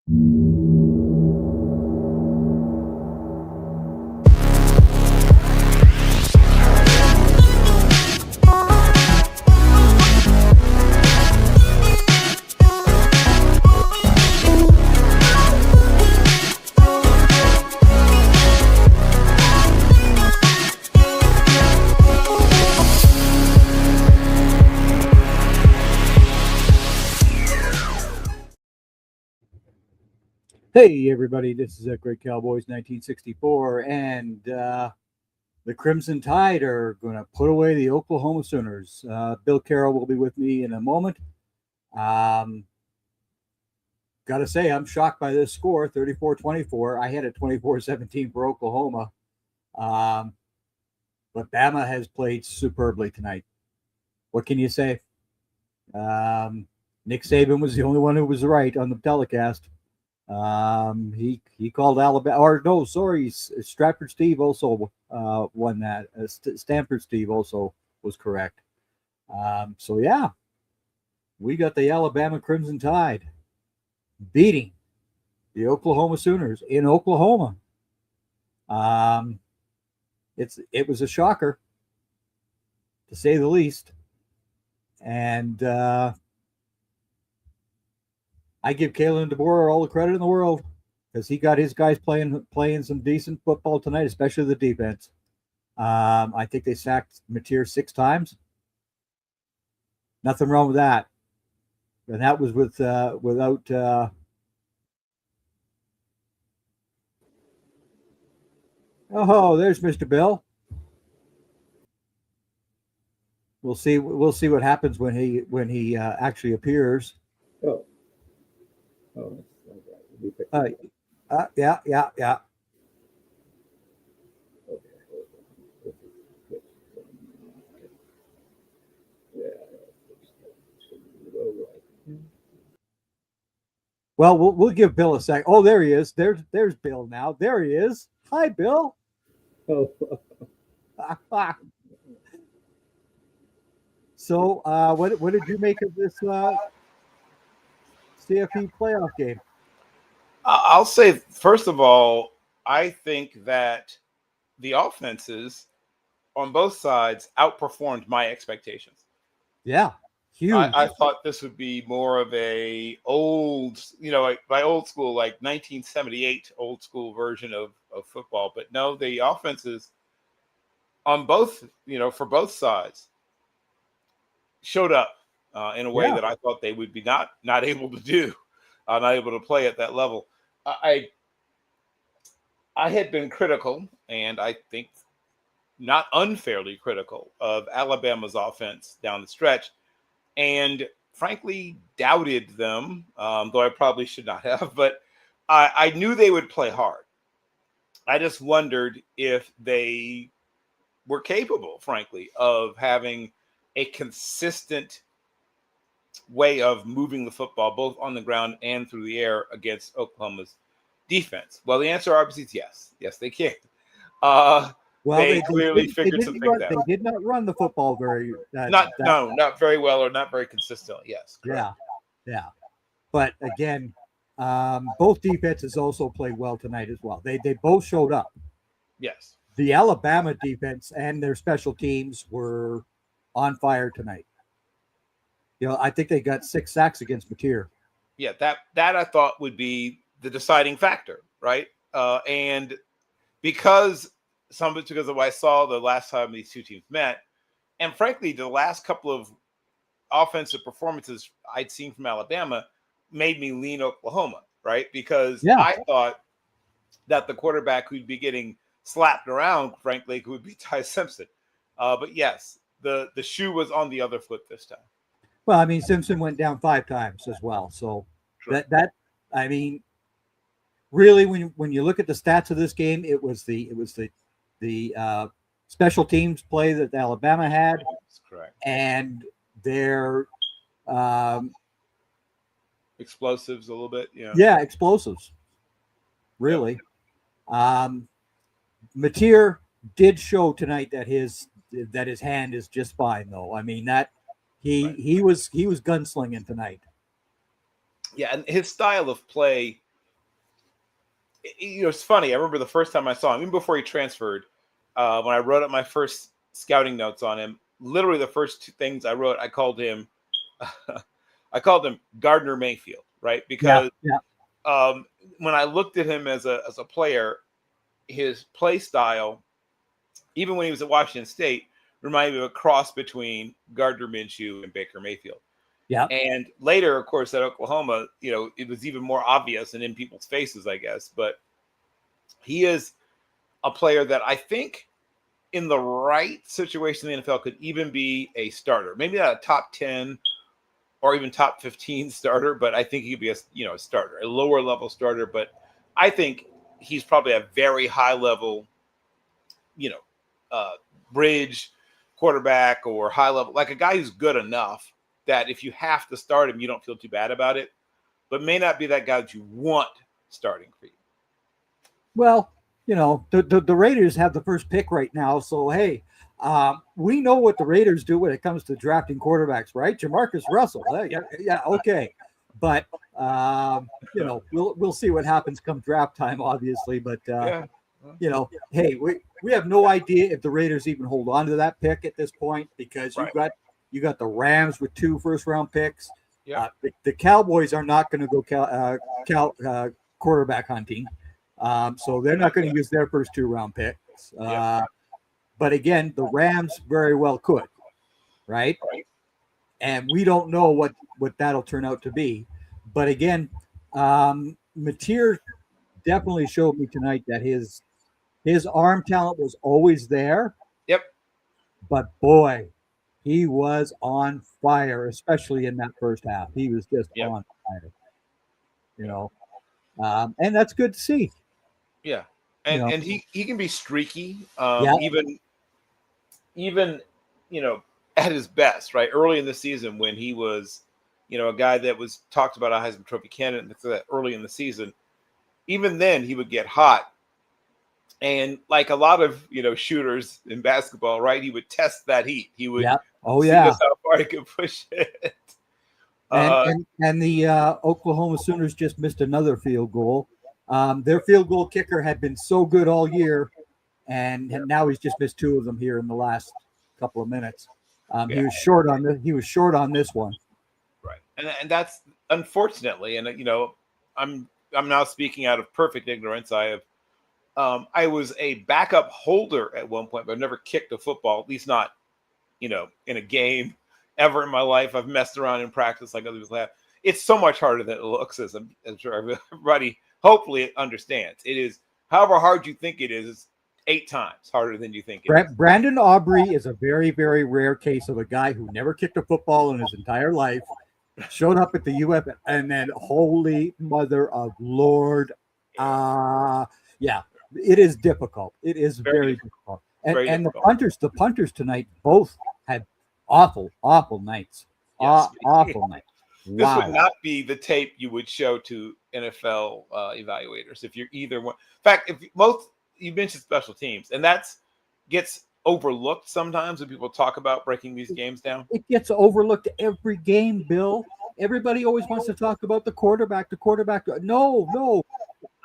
Hey, everybody, this is Great Cowboys 1964, and the Crimson Tide are going to put away the Oklahoma Sooners. Bill Carroll will be with me in a moment. Got to say, I'm shocked by this score 34-24. I had it 24-17 for Oklahoma. But Bama has played superbly tonight. What can you say? Nick Saban was the only one who was right on the telecast. He called Alabama, or no, sorry, Stratford Steve also won that. Stanford Steve also was correct. So yeah, we got the Alabama Crimson Tide beating the Oklahoma Sooners in Oklahoma. It was a shocker, to say the least, and I give Kalen DeBoer all the credit in the world because he got his guys playing some decent football tonight, especially the defense. I think they sacked Mateer 6 times. Nothing wrong with that. And that was without oh, there's Mr. Bill. We'll see what happens when he actually appears. Oh. Oh, yeah. Okay. Well, we'll give Bill a sec. Oh, there he is. There's Bill now. There he is. Hi, Bill. Oh. So, what did you make of this CFP playoff game? I'll say, first of all, I think that the offenses on both sides outperformed my expectations. Yeah, huge. I thought this would be more of a old, like by old school, like 1978 old school version of football. But no, the offenses on both, for both sides showed up in a way that I thought they would be not able to do, not able to play at that level. I had been critical, and I think not unfairly critical, of Alabama's offense down the stretch, and frankly doubted them, though I probably should not have, but I knew they would play hard. I just wondered if they were capable, frankly, of having a consistent way of moving the football, both on the ground and through the air, against Oklahoma's defense. Well, the answer obviously is yes. Yes, they can. They clearly figured some things out. They did not run the football not very well, or not very consistently. Yes. Correct. Yeah. But again, both defenses also played well tonight as well. They both showed up. Yes. The Alabama defense and their special teams were on fire tonight. I think they got 6 sacks against Mateer. Yeah, that I thought would be the deciding factor, right? And because of what I saw the last time these two teams met, and frankly, the last couple of offensive performances I'd seen from Alabama made me lean Oklahoma, right? Because I thought that the quarterback who'd be getting slapped around, frankly, would be Ty Simpson. But yes, the shoe was on the other foot this time. Well, I mean, Simpson went down 5 times as well. So that I mean, really, when you look at the stats of this game, it was the special teams play that Alabama had. That's correct. And their explosives a little bit. Yeah, explosives. Really. Mateer did show tonight that his hand is just fine, though. I mean, that he was gunslinging tonight. Yeah, and his style of play It's funny. I remember the first time I saw him, even before he transferred, when I wrote up my first scouting notes on him. Literally, the first two things I wrote, I called him Gardner Mayfield, right? Yeah, Because yeah, when I looked at him as a player, his play style, even when he was at Washington State, reminded me of a cross between Gardner Minshew and Baker Mayfield. yeah. And later, of course, at Oklahoma, it was even more obvious and in people's faces, I guess. But he is a player that I think in the right situation in the NFL could even be a starter. Maybe not a top 10 or even top 15 starter, but I think he could be a starter, a lower level starter. But I think he's probably a very high level, you know, bridge quarterback or high level, like a guy who's good enough that if you have to start him, you don't feel too bad about it, but may not be that guy that you want starting for you. Well, the Raiders have the first pick right now, so hey, we know what the Raiders do when it comes to drafting quarterbacks, right? Jamarcus Russell, yeah, okay, but we'll see what happens come draft time, obviously, but Yeah. hey, we have no idea if the Raiders even hold on to that pick at this point because Right. you got the Rams with 2 first-round picks. Yeah. The Cowboys are not going to go quarterback hunting. So they're not going to use their first 2-round picks. But again, the Rams very well could, right? And we don't know what that'll turn out to be. But again, Mateer definitely showed me tonight that his arm talent was always there. Yep. But boy, he was on fire, especially in that first half. He was just on fire, and that's good to see. Yeah. And he can be streaky, even at his best, right? Early in the season when he was, a guy that was talked about a Heisman Trophy candidate early in the season, even then he would get hot. And like a lot of, shooters in basketball, right? He would test that heat. He would see just how far he could push it. And the Oklahoma Sooners just missed another field goal. Their field goal kicker had been so good all year, and now he's just missed 2 of them here in the last couple of minutes. He was short on this one. Right, and that's unfortunately, and I'm now speaking out of perfect ignorance. I was a backup holder at one point, but I've never kicked a football, at least not, in a game ever in my life. I've messed around in practice like other people have. It's so much harder than it looks, as I'm sure everybody hopefully understands. It is, however hard you think it is, it's 8 times harder than you think it is. Brandon Aubrey is a very, very rare case of a guy who never kicked a football in his entire life, showed up at the UF, and then holy mother of Lord. It is difficult. It is very difficult. And the punters tonight both had awful nights. Yes. Awful nights. Wow. This would not be the tape you would show to NFL evaluators if you're either one. In fact, you mentioned special teams, and that's gets overlooked sometimes when people talk about breaking these games down. It gets overlooked every game, Bill. Everybody always wants to talk about the quarterback. No.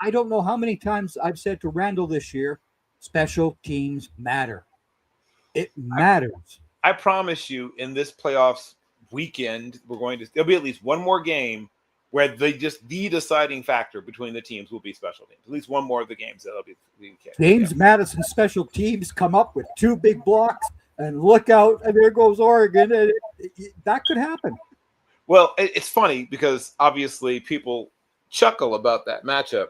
I don't know how many times I've said to Randall this year, special teams matter. It matters. I promise you, in this playoffs weekend, there'll be at least one more game where the deciding factor between the teams will be special teams. At least one more of the games that'll be the case. James Madison special teams come up with 2 big blocks, and look out, and there goes Oregon. That could happen. Well, it's funny because obviously people chuckle about that matchup.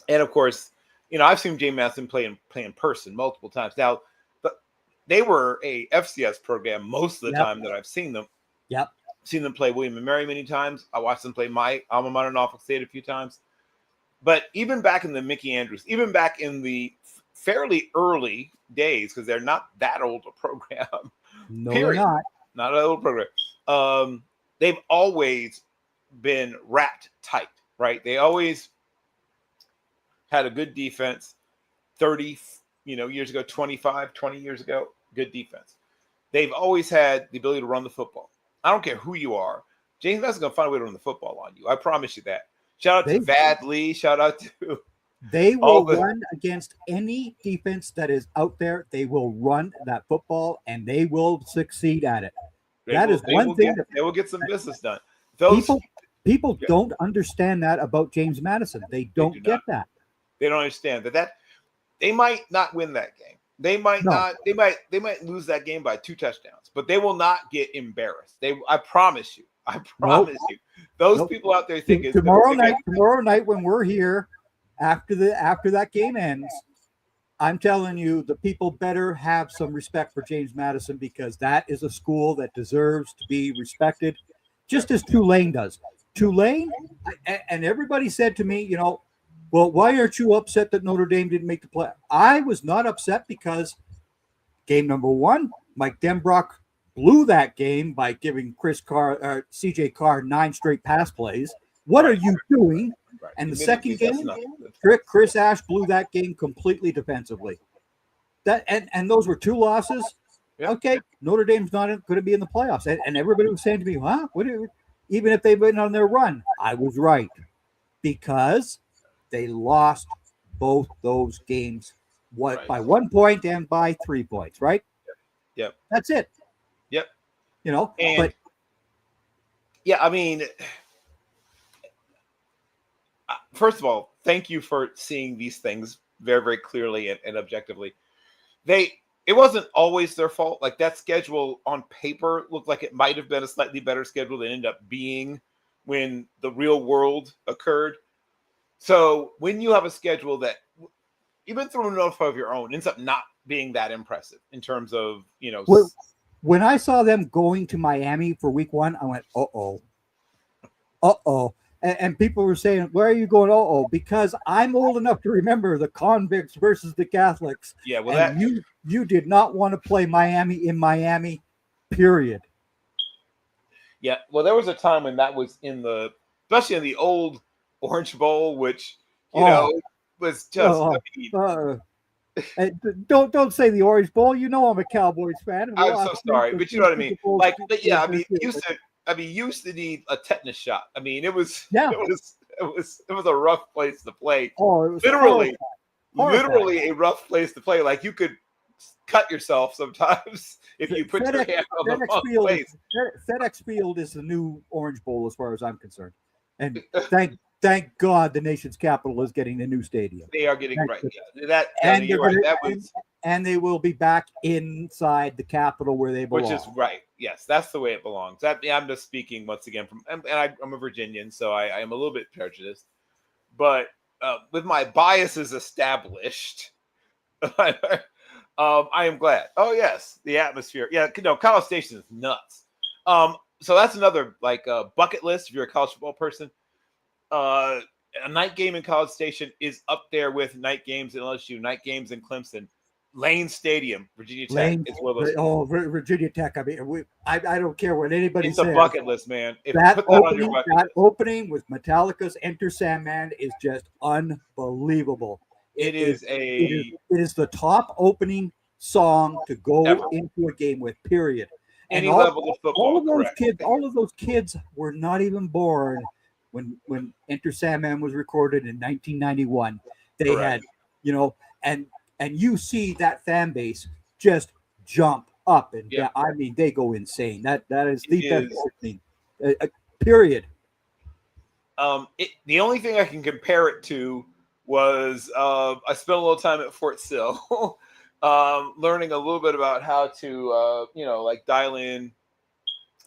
And of course, I've seen James Madison play in person multiple times. Now, they were a FCS program most of the time that I've seen them. Yep. Seen them play William & Mary many times. I watched them play my alma mater, Norfolk State, a few times. But even back in the Mickey Andrews, even back in the fairly early days, because they're not that old a program. No, they're not. Not an old program. They've always been wrapped tight, right? They always had a good defense. 30 years ago, 25, 20 years ago, good defense. They've always had the ability to run the football. I don't care who you are. James Madison's going to find a way to run the football on you. I promise you that. Shout out to Vad Lee. Shout out to They All will the run against any defense that is out there. They will run that football, and they will succeed at it. That is one thing that they will get some business done. Those people Yeah. don't understand that about James Madison. They They don't do get not. that. They don't understand that they might not win that game. They might No. not. They might lose that game by 2 touchdowns, but they will not get embarrassed. I promise you. I Nope. promise you. Those Nope. people out there think it's Tomorrow night when we're here after that game ends, I'm telling you, the people better have some respect for James Madison, because that is a school that deserves to be respected, just as Tulane does. Tulane, and everybody said to me, well, why aren't you upset that Notre Dame didn't make the play? I was not upset because game number one, Mike Denbrock blew that game by giving CJ Carr 9 straight pass plays. What are you doing? Right. And the second game, That's Chris Ash blew that game completely defensively. And those were 2 losses. Yep. Okay, Notre Dame's not going to be in the playoffs. And everybody was saying to me, huh? Even if they went on their run, I was right, because they lost both those games by 1 point and by 3 points, right? Yep. That's it. Yep. But yeah, I mean, first of all, thank you for seeing these things very, very clearly and objectively. It wasn't always their fault. Like, that schedule on paper looked like it might have been a slightly better schedule than it ended up being when the real world occurred. So when you have a schedule that, even through no fault of your own, ends up not being that impressive in terms of, when I saw them going to Miami for week 1, I went, uh-oh. And people were saying, where are you going? Uh-oh, because I'm old enough to remember the convicts versus the Catholics. Yeah, well, and you did not want to play Miami in Miami, period. Yeah, well, there was a time when that was especially in the old Orange Bowl, which, was just, don't say the Orange Bowl. I'm a Cowboys fan. I'm so sorry, but you know what I mean? Like, but yeah, I mean, you used to need a tetanus shot. I mean, it was a rough place to play. Oh, it was literally a rough place to play. Like, you could cut yourself sometimes if you put your hand on the wrong place. FedEx Field is the new Orange Bowl, as far as I'm concerned. And thank God the nation's capital is getting a new stadium. They are getting right. Yeah. You're right. And they will be back inside the capital where they belong. Which is right. Yes, that's the way it belongs. I'm just speaking once again I'm a Virginian, so I am a little bit prejudiced. But with my biases established, I am glad. Oh, yes, the atmosphere. Yeah, College Station is nuts. So that's another bucket list if you're a college football person. A night game in College Station is up there with night games in LSU, night games in Clemson. Lane Stadium, Virginia Tech, is one of those. Oh, Virginia Tech. I mean, I don't care what anybody says. It's a bucket list, man. That opening with Metallica's Enter Sandman is just unbelievable. It is the top opening song to go into a game with, period. Any level of football. All of those kids were not even born when Enter Sandman was recorded in 1991. They had, and you see that fan base just jump up and down. I mean, they go insane. That is the best opening, period. The only thing I can compare it to was I spent a little time at Fort Sill, learning a little bit about how to dial in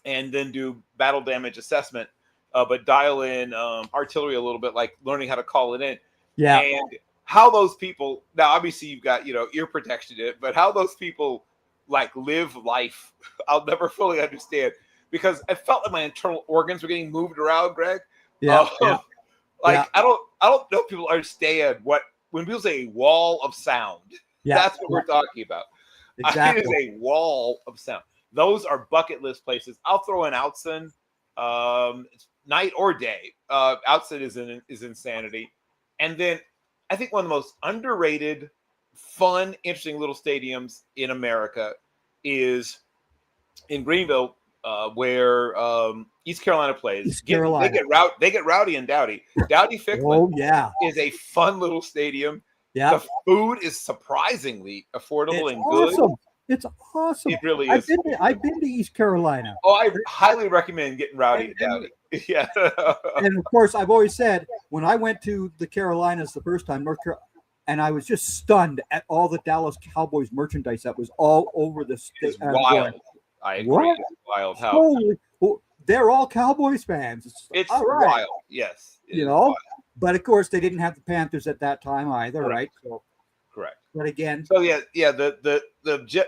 and then do battle damage assessment, but dial in artillery a little bit, like learning how to call it in. Yeah. And how those people, now obviously you've got ear protection in it, but how those people live life, I'll never fully understand, because I felt like my internal organs were getting moved around, Greg. I don't know if people understand when people say a wall of sound. That's what we're talking about. Exactly. It is a wall of sound. Those are bucket list places. I'll throw in Outson, night or day. Outson is insanity, and then I think one of the most underrated, fun, interesting little stadiums in America is in Greenville, where East Carolina plays. East Carolina. They get rowdy and dowdy. Dowdy Ficklin Oh yeah, is a fun little stadium. yeah. The food is surprisingly affordable It's and good. awesome. It's awesome. It really I've is. been to, I've been to East Carolina. Oh, I highly recommend getting rowdy and And- dowdy. Yeah. And of course, I've always said when I went to the Carolinas the first time, and I was just stunned at all the Dallas Cowboys merchandise that was all over the It's state. wild. I agree. What? It's wild how Holy, they're all Cowboys fans. it's all right, wild. Yes. It you is know. wild. But of course, they didn't have the Panthers at that time either, Correct. right? So, Correct. but again, So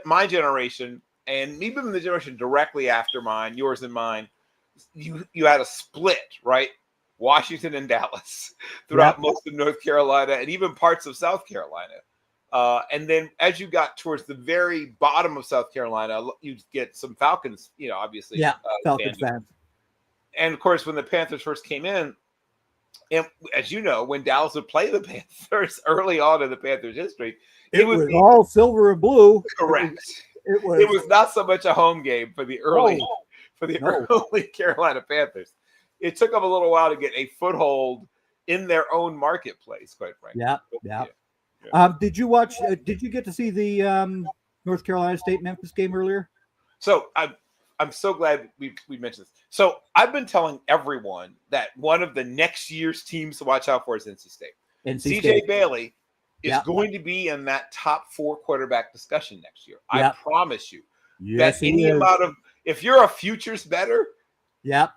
my generation and even the generation directly after mine, yours and mine, you had a split, right? Washington and Dallas throughout Yep. most of North Carolina and even parts of South Carolina. And then as you got towards the very bottom of South Carolina, you get some Falcons, obviously. yeah, Falcons fans. And of course, when the Panthers first came in, and as you know, when Dallas would play the Panthers early on in the Panthers' history, It would was be all silver and blue. correct. It was. It was not so much a home game for the early No. early Carolina Panthers. It took them a little while to get a foothold in their own marketplace, quite frankly. Yeah. Did you watch? Did you get to see the North Carolina State Memphis game earlier? So I'm so glad we mentioned this. So I've been telling everyone that one of the next year's teams to watch out for is NC State. NC CJ State. Bailey is Yeah. going to be in that top 4 quarterback discussion next year. Yeah. I promise you. Yes, that he any is. amount of, if you're a futures bettor, Yep.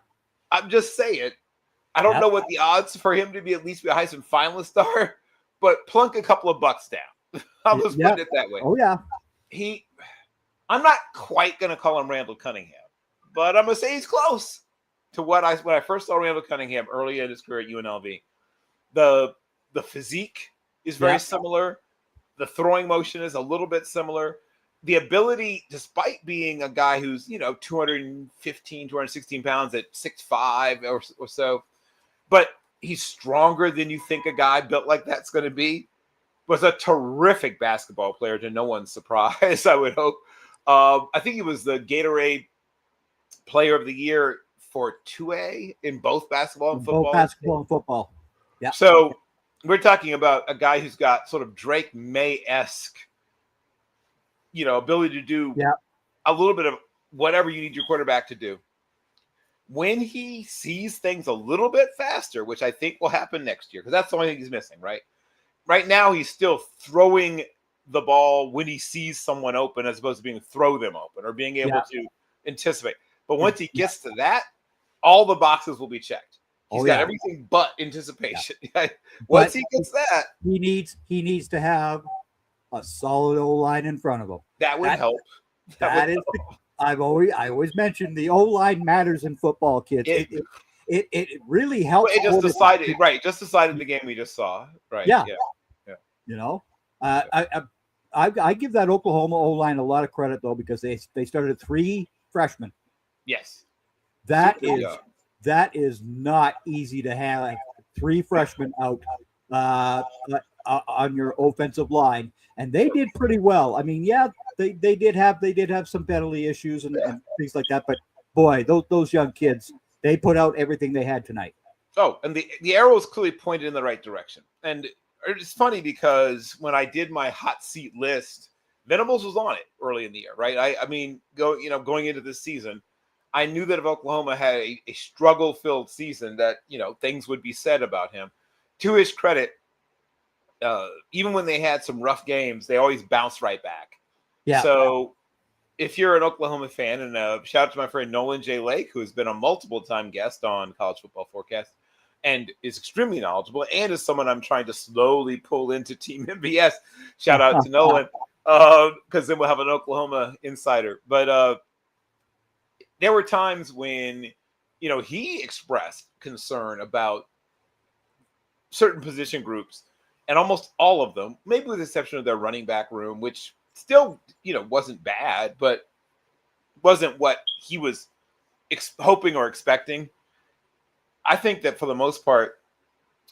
I'm just saying, I don't Yep. know what the odds for him to be at least a Heisman finalist are, but plunk a couple of bucks down. I'll just Yep. put it that way. Oh yeah. I'm not quite going to call him Randall Cunningham, but I'm going to say he's close to when I first saw Randall Cunningham early in his career at UNLV. The physique is very Yep. similar. The throwing motion is a little bit similar. The ability, despite being a guy who's, 215, 216 pounds at 6'5" or so, but he's stronger than you think a guy built like that's going to be, was a terrific basketball player to no one's surprise, I would hope. I think he was the Gatorade Player of the Year for 2A in both basketball and football. Both basketball and football. Yeah. So we're talking about a guy who's got sort of Drake May-esque, ability to do a little bit of whatever you need your quarterback to do. When he sees things a little bit faster, which I think will happen next year, because that's the only thing he's missing, right? Right now, he's still throwing the ball when he sees someone open as opposed to being throw them open or being able to anticipate. But once he gets to that, all the boxes will be checked. He's got everything but anticipation. Once he gets that, he needs to have a solid O-line in front of him. that would help. I always mentioned the O-line matters in football, kids. It really helps. It just decided the game we just saw. Right. Yeah. Yeah. I give that Oklahoma O-line a lot of credit though, because they started 3 freshmen. Yes. That is not easy to have 3 freshmen out on your offensive line, and they did pretty well. I mean, they did have some penalty issues and things like that, but boy, those young kids, they put out everything they had tonight. Oh, and the arrow is clearly pointed in the right direction. And it's funny because when I did my hot seat list, Venables was on it early in the year, right? I mean, going into this season, I knew that if Oklahoma had a struggle-filled season, that things would be said about him. To his credit, even when they had some rough games, they always bounced right back. Yeah. So if you're an Oklahoma fan, and shout out to my friend Nolan J. Lake, who has been a multiple-time guest on College Football Forecast and is extremely knowledgeable and is someone I'm trying to slowly pull into Team MBS. Shout out to Nolan, because then we'll have an Oklahoma insider. But there were times when, he expressed concern about certain position groups, and almost all of them, maybe with the exception of their running back room, which still, wasn't bad, but wasn't what he was hoping or expecting. I think that for the most part,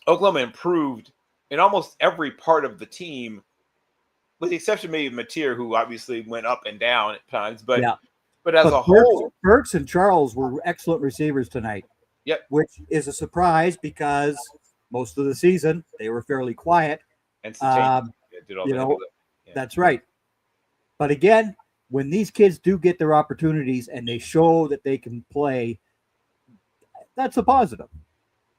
Oklahoma improved in almost every part of the team, with the exception maybe of Mateer, who obviously went up and down at times. But But as But a whole, Burks and Charles were excellent receivers tonight. Yep. Which is a surprise because most of the season they were fairly quiet. and Sajani did all You the know, heavy lifting. Yeah. That's right. But again, when these kids do get their opportunities and they show that they can play, that's a positive.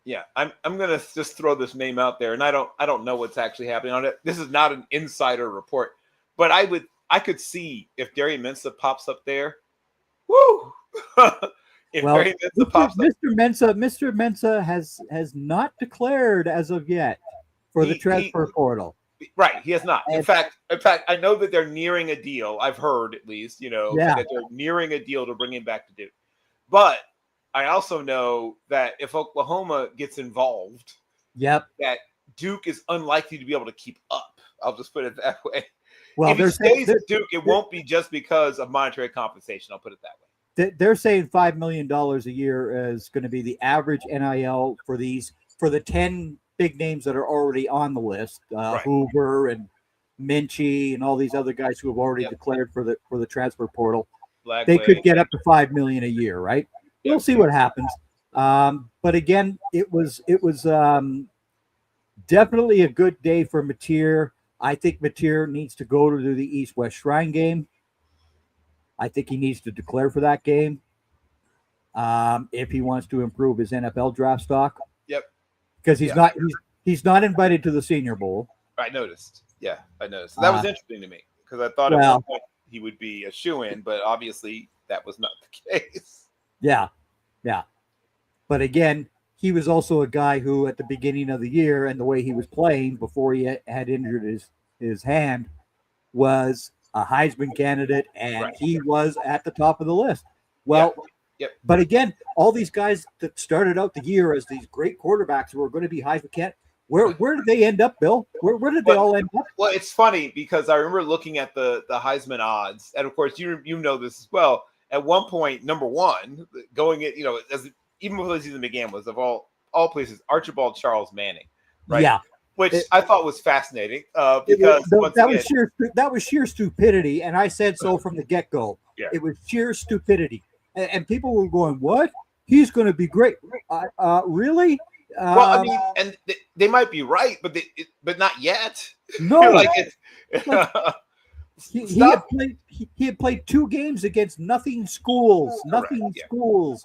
Yeah, I'm gonna just throw this name out there, and I don't know what's actually happening on it. This is not an insider report, but I could see if Darian Mensah pops up there. Woo! If Well, Darian Mensah pops up, Mr. Mensah has not declared as of yet for the transfer portal. Right, he has not. In And- fact, I know that they're nearing a deal. I've heard at least, that they're nearing a deal to bring him back to Duke. But I also know that if Oklahoma gets involved, Yep. that Duke is unlikely to be able to keep up. I'll just put it that way. Well, if he stays at Duke, it won't be just because of monetary compensation. I'll put it that way. They're saying $5 million a year is going to be the average NIL for the 10 big names that are already on the list. Right. Hoover and Minchie and all these other guys who have already declared for the transfer portal. They could get up to $5 million a year, right? Yep. We'll see what happens. But again, it was definitely a good day for Mateer. I think Mateer needs to go to the East-West Shrine game. I think he needs to declare for that game if he wants to improve his NFL draft stock. Yep. Because he's not invited to the Senior Bowl. I noticed. Yeah, I noticed. So that was interesting to me because I thought at one point he would be a shoo-in, but obviously that was not the case. Yeah. But again, he was also a guy who at the beginning of the year and the way he was playing before he had injured his hand was a Heisman candidate, and he was at the top of the list. Well, but again, all these guys that started out the year as these great quarterbacks who were going to be Heisman candidates, where did they end up, Bill? Where did they all end up? Well, it's funny because I remember looking at the Heisman odds, and of course you know this as well. At one point, number one, going at even before the season began, was of all places Archibald Charles Manning, right? Yeah. Which I thought was fascinating because that was sheer stupidity, and I said so from the get-go. Yeah. It was sheer stupidity, and people were going, "What? He's going to be great." Really? Well, I mean, and they might be right, but not yet. No, he had played 2 games against nothing schools.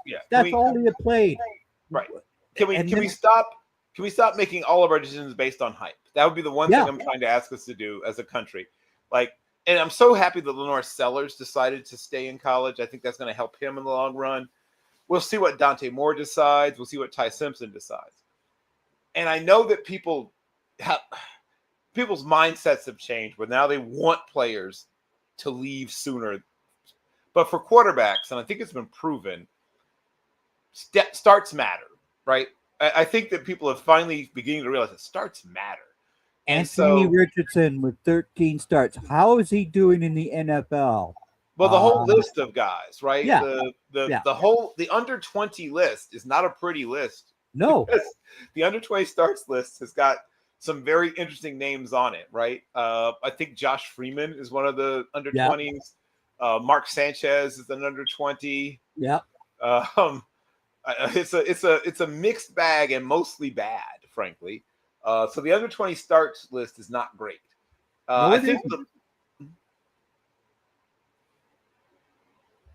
Yeah. That's all he had played. Right. Can we stop? Can we stop making all of our decisions based on hype? That would be the one thing I'm trying to ask us to do as a country. And I'm so happy that Lenore Sellers decided to stay in college. I think that's going to help him in the long run. We'll see what Dante Moore decides. We'll see what Ty Simpson decides. And I know that people's mindsets have changed, but now they want players to leave sooner. But for quarterbacks, and I think it's been proven, starts matter, right? I think that people are finally beginning to realize that starts matter. Anthony Richardson with 13 starts. How is he doing in the NFL? Well, the whole list of guys, right? Yeah. The under 20 list is not a pretty list. No. The under 20 starts list has got some very interesting names on it, right? I think Josh Freeman is one of the under 20s. Mark Sanchez is an under 20. Yeah. It's a mixed bag and mostly bad, frankly. So the under 20 starts list is not great. I think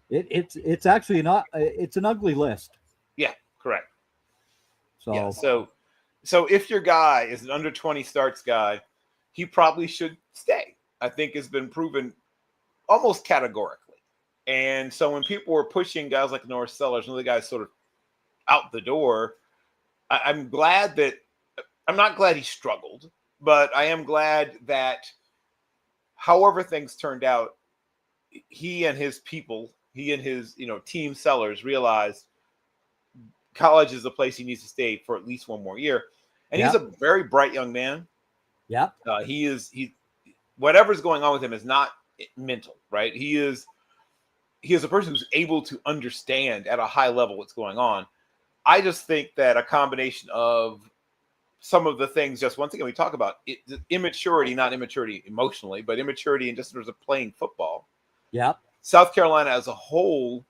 it's actually not. It's an ugly list. Yeah, correct. So if your guy is an under 20 starts guy, he probably should stay. I think it's been proven almost categorically. And so when people were pushing guys like Norris Sellers and other guys sort of out the door, I'm not glad he struggled, but I am glad that however things turned out, he and his team sellers realized college is the place he needs to stay for at least one more year. And he's a very bright young man. Yeah. He whatever's going on with him is not mental, right? He is a person who's able to understand at a high level what's going on. I just think that a combination of some of the things, just once again, we talk about immaturity, not immaturity emotionally, but immaturity in just terms of playing football. Yeah. South Carolina as a whole,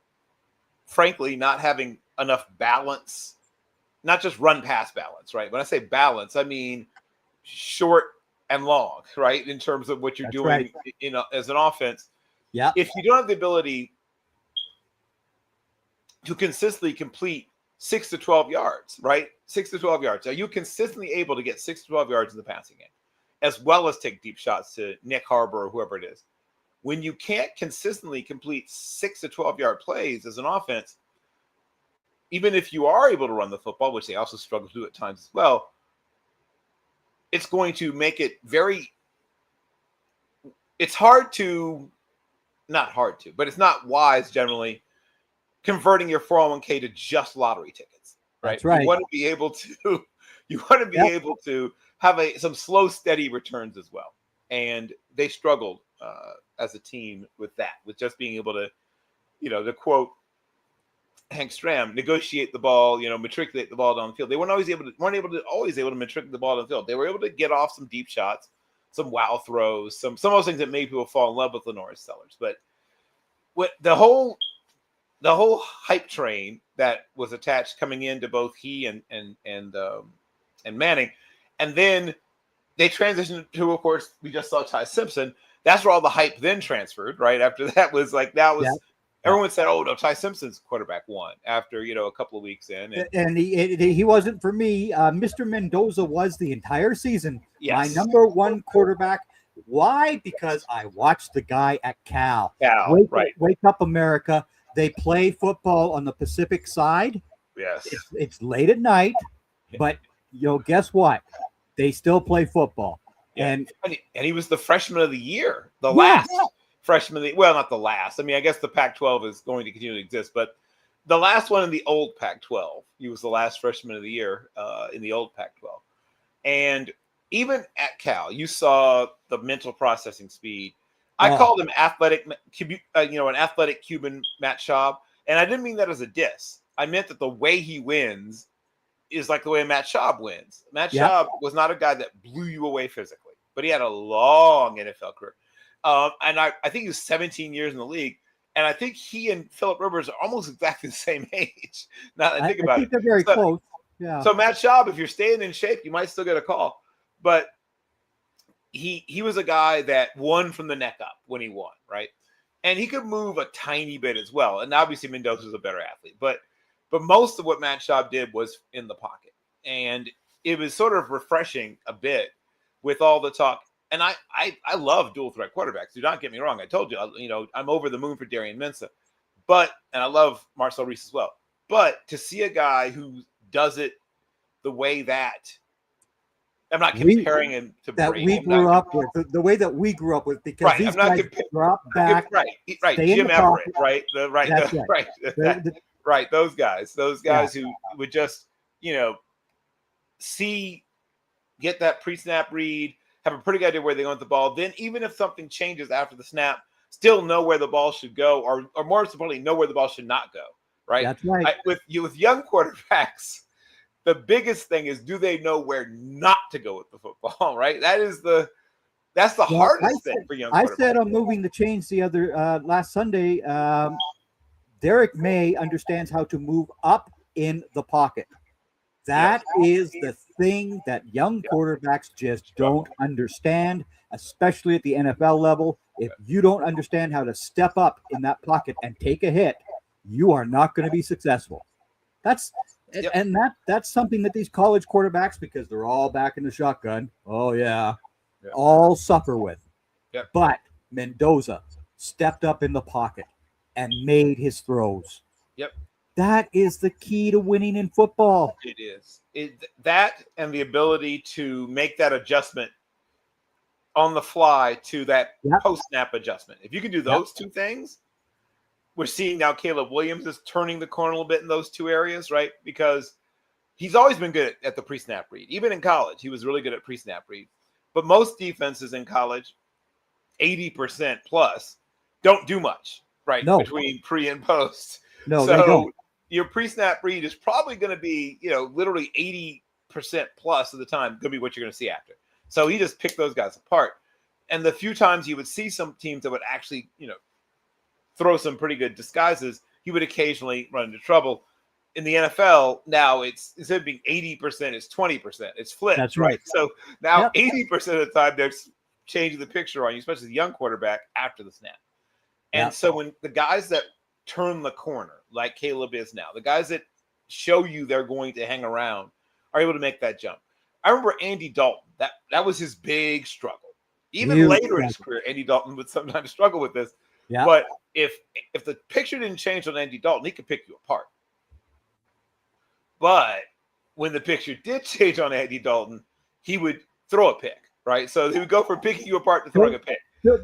frankly, not having enough balance, not just run pass balance, right? When I say balance, I mean short and long, right? In terms of what you're That's doing right. as an offense. Yeah. If you don't have the ability to consistently complete 6 to 12 yards, right? 6 to 12 yards. Are you consistently able to get 6 to 12 yards in the passing game, as well as take deep shots to Nick Harbor or whoever it is? When you can't consistently complete 6 to 12-yard plays as an offense, even if you are able to run the football, which they also struggle to do at times as well, it's going to make it it's hard to, not hard to, but it's not wise generally converting your 401k to just lottery tickets, right? That's right. You want to be able to, you want to be Yep. able to have some slow, steady returns as well. And they struggled as a team with that, with just being able to, to quote Hank Stram, negotiate the ball, matriculate the ball down the field. They weren't always able to matriculate the ball down the field. They were able to get off some deep shots, some wow throws, some of those things that made people fall in love with Lenore Sellers. But what the whole hype train that was attached coming into both he and Manning, and then they transitioned to, of course, we just saw Ty Simpson. That's where all the hype then transferred. Right after that was Yeah. everyone said, "Oh no, Ty Simpson's quarterback won." After a couple of weeks in, And he wasn't for me. Mr. Mendoza was the entire season my yes, number one quarterback. Why? Because I watched the guy at Cal. Cal, right? Wake up, America. They play football on the Pacific side. Yes, It's late at night, but guess what? They still play football. yeah. And he was the freshman of the year, the Yeah. last freshman of the, well, not the last. I mean, I guess the Pac-12 is going to continue to exist, but the last one in the old Pac-12. He was the last freshman of the year in the old Pac-12. And even at Cal, you saw the mental processing speed. I called him athletic, an athletic Cuban Matt Schaub. And I didn't mean that as a diss. I meant that the way he wins is like the way Matt Schaub wins. Matt Schaub was not a guy that blew you away physically, but he had a long NFL career. And I think he was 17 years in the league. And I think he and Phillip Rivers are almost exactly the same age. Now that I think about it. They're very close. Yeah. So Matt Schaub, if you're staying in shape, you might still get a call. But he was a guy that won from the neck up when he won, right? And he could move a tiny bit as well. And obviously Mendoza's a better athlete. But most of what Matt Schaub did was in the pocket. And it was sort of refreshing a bit with all the talk. And I love dual threat quarterbacks. Do not get me wrong. I told you, I'm over the moon for Darian Mensah. And I love Marcel Reese as well. But to see a guy who does it the way that, I'm not comparing him to that Brady. we grew up with, the way that we grew up with, because these guys drop back, right. stay in Jim the Everett, pocket. right. Those guys who would just, get that pre-snap read, have a pretty good idea where they're going with the ball. Then even if something changes after the snap, still know where the ball should go, or more importantly, know where the ball should not go. Right. That's right. With young quarterbacks, the biggest thing is, do they know where not to go with the football? Right. That's the hardest thing for young quarterbacks. I said on Moving the Chains the other last Sunday, Derek May understands how to move up in the pocket. That is the thing that young quarterbacks just don't understand, especially at the NFL level. If you don't understand how to step up in that pocket and take a hit, you are not going to be successful. That's something that these college quarterbacks, because they're all back in the shotgun, all suffer with. Yep. But Mendoza stepped up in the pocket and made his throws. Yep. That is the key to winning in football. It is. That and the ability to make that adjustment on the fly to that post-snap adjustment. If you can do those two things, we're seeing now Caleb Williams is turning the corner a little bit in those two areas, right? Because he's always been good at the pre-snap read. Even in college, he was really good at pre-snap read. But most defenses in college, 80% plus, don't do much, right? No. Between pre and post. No, they don't. Your pre-snap read is probably going to be, literally 80% plus of the time going to be what you're going to see after. So he just picked those guys apart. And the few times you would see some teams that would actually, throw some pretty good disguises, he would occasionally run into trouble. In the NFL, now it's instead of being 80%, it's 20%. It's flipped. That's right. So now Yep. 80% of the time they're changing the picture on you, especially the young quarterback after the snap. And Yep. so when the guys that turn the corner, like Caleb is now, the guys that show you they're going to hang around are able to make that jump. I remember Andy Dalton. That was his big struggle. Even Huge later in his struggle. career, Andy Dalton would sometimes struggle with this. Yeah. But if the picture didn't change on Andy Dalton, he could pick you apart. But when the picture did change on Andy Dalton, he would throw a pick, right? So he would go from picking you apart to throwing a pick.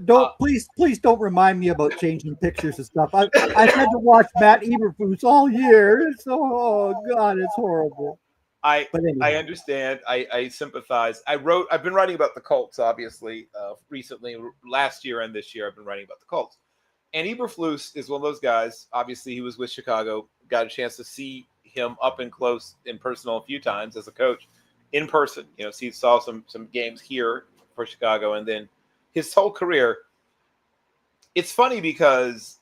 Don't please don't remind me about changing pictures and stuff. I've had to watch Matt Eberflus all year. Oh God, it's horrible. I anyway. understand. I sympathize. I've been writing about the Colts, obviously, recently, last year and this year. I've been writing about the Colts. And Eberflus is one of those guys. Obviously, he was with Chicago. Got a chance to see him up and close in personal a few times as a coach in person. Saw some games here for Chicago, and then his whole career. It's funny because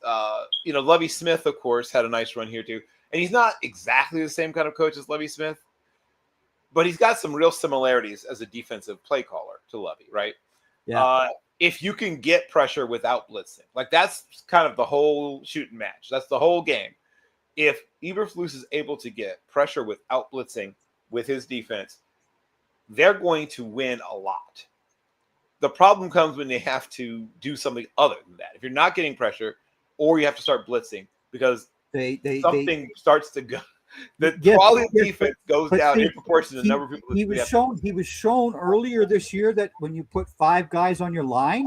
Lovie Smith, of course, had a nice run here too, and he's not exactly the same kind of coach as Lovie Smith, but he's got some real similarities as a defensive play caller to Lovie, right? Yeah. If you can get pressure without blitzing, like that's kind of the whole shooting match. That's the whole game. If Eberflus is able to get pressure without blitzing with his defense, they're going to win a lot. The problem comes when they have to do something other than that. If you're not getting pressure, or you have to start blitzing because something starts to go. The quality of defense goes down in proportion to the number of people. He was shown earlier this year that when you put 5 guys on your line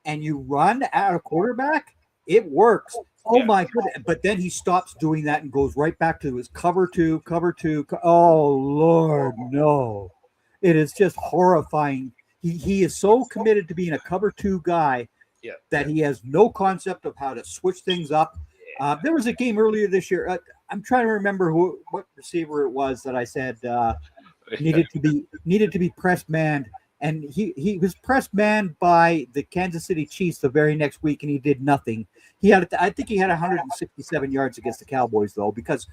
and you run at a quarterback, it works. Oh my goodness! But then he stops doing that and goes right back to his cover two. Oh Lord, no! It is just horrifying. He is so committed to being a cover 2 guy that he has no concept of how to switch things up. There was a game earlier this year. I'm trying to remember what receiver it was that I said needed to be press manned, and he was press manned by the Kansas City Chiefs the very next week, and he did nothing. I think he had 167 yards against the Cowboys though, because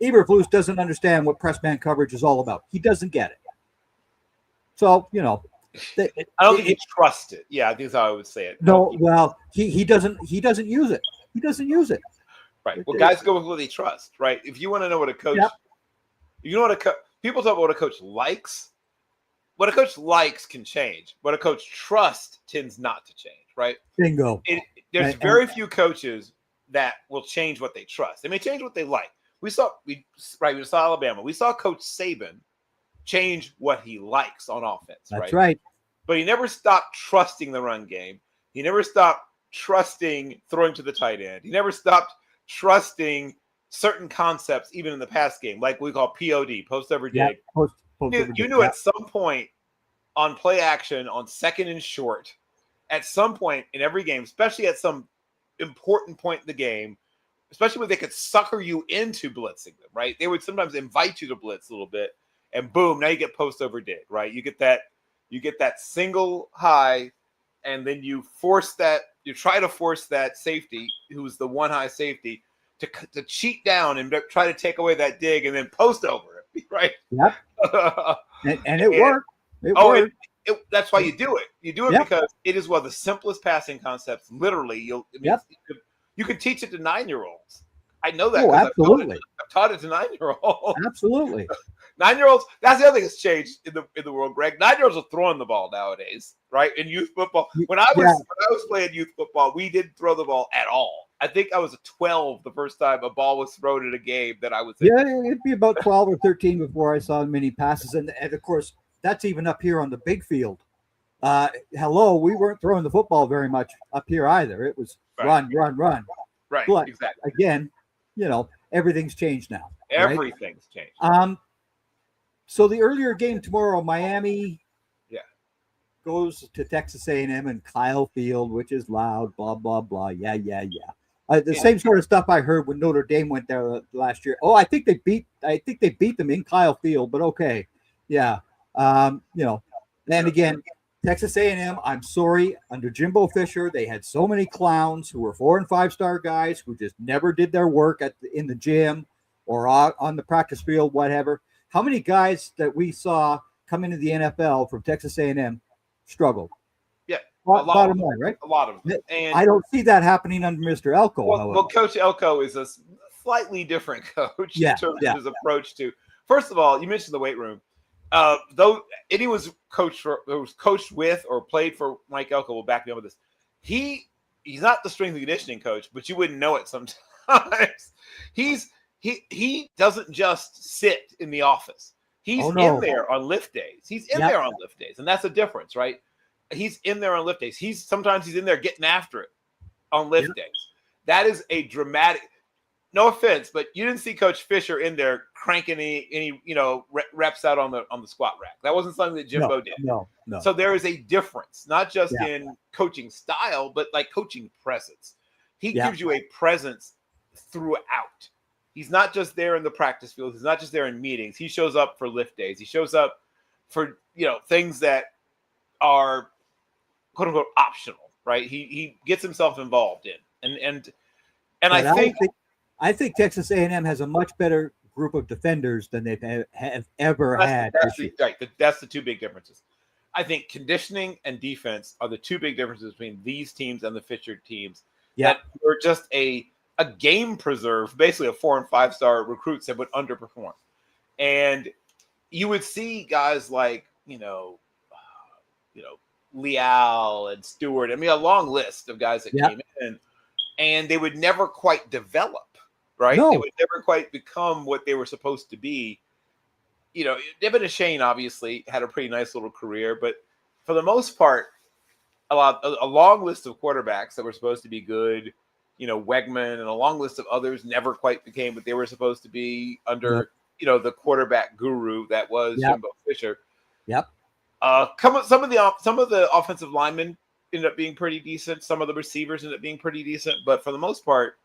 Eberflus doesn't understand what press man coverage is all about. He doesn't get it. So I don't think he trusts it. Yeah, I think that's how I would say it. No, well, he doesn't use it. He doesn't use it. Right. Well, guys go with what they trust, right? If you want to know what a coach, people talk about what a coach likes. What a coach likes can change. What a coach trusts tends not to change, right? Bingo. There's very few coaches that will change what they trust. They may change what they like. We saw Alabama. We saw Coach Saban change what he likes on offense. That's right. But he never stopped trusting the run game. He never stopped trusting throwing to the tight end. He never stopped trusting certain concepts, even in the pass game, like we call POD, post over dig. You knew at some point on play action, on second and short, at some point in every game, especially at some important point in the game, especially when they could sucker you into blitzing them, right? They would sometimes invite you to blitz a little bit, and boom, now you get post over dig, right? You get that single high, and then you try to force that safety, who's the one high safety, to cheat down and try to take away that dig and then post over it, right? Yep. and it worked. It worked. That's why you do it. You do it because it is one of the simplest passing concepts. Literally, you can teach it to 9-year-olds. I know that. Oh, absolutely. I've taught it to 9-year-olds. Absolutely. 9-year-olds. That's the other thing that's changed in the world, Greg. 9-year-olds are throwing the ball nowadays, right? In youth football. When I was playing youth football, we didn't throw the ball at all. I think I was 12 the first time a ball was thrown in a game that I was in. Yeah, it'd be about 12 or 13 before I saw many passes, and of course that's even up here on the big field. We weren't throwing the football very much up here either. It was run. Right. But exactly. Again, everything's changed now. Everything's changed. So the earlier game tomorrow, Miami goes to Texas A&M and Kyle Field, which is loud, blah, blah, blah. Yeah. Same sort of stuff I heard when Notre Dame went there last year. Oh, I think they beat them in Kyle Field, but okay. Yeah. And again, Texas A&M, I'm sorry, under Jimbo Fisher, they had so many clowns who were 4 and 5-star guys who just never did their work in the gym or on the practice field, whatever. How many guys that we saw come into the NFL from Texas A&M struggled? Yeah, a lot Bottom of them. line, right? A lot of them. And I don't see that happening under Mr. Elko, well, however. well, Coach Elko is a slightly different coach Yeah, in terms yeah. of his approach to. First of all, you mentioned the weight room. Though any was coached with or played for Mike Elko will back me up with this. He's not the strength and conditioning coach, but you wouldn't know it sometimes. He doesn't just sit in the office. He's in there on lift days. He's in there on lift days, and that's the difference, right? He's in there on lift days. Sometimes he's in there getting after it on lift days. That is a dramatic. No offense, but you didn't see Coach Fisher in there cranking any reps out on the squat rack. That wasn't something that Jimbo did. No. So there is a difference, not just in coaching style, but like coaching presence. He gives you a presence throughout. He's not just there in the practice field. He's not just there in meetings. He shows up for lift days. He shows up for things that are quote unquote optional, right? He gets himself involved in, and I think Texas A&M has a much better group of defenders than they've have ever had. That's the two big differences. I think conditioning and defense are the two big differences between these teams and the Fisher teams. Yeah. That were just a game preserve, basically a 4 and 5-star recruits that would underperform. And you would see guys like, Leal and Stewart. I mean, a long list of guys that came in, and they would never quite develop. Right? No. They would never quite become what they were supposed to be. Devin Shane obviously had a pretty nice little career, but for the most part, a long list of quarterbacks that were supposed to be good, Wegman and a long list of others never quite became what they were supposed to be under, the quarterback guru that was Jimbo Fisher. Yep. Some of the offensive linemen ended up being pretty decent. Some of the receivers ended up being pretty decent, but for the most part,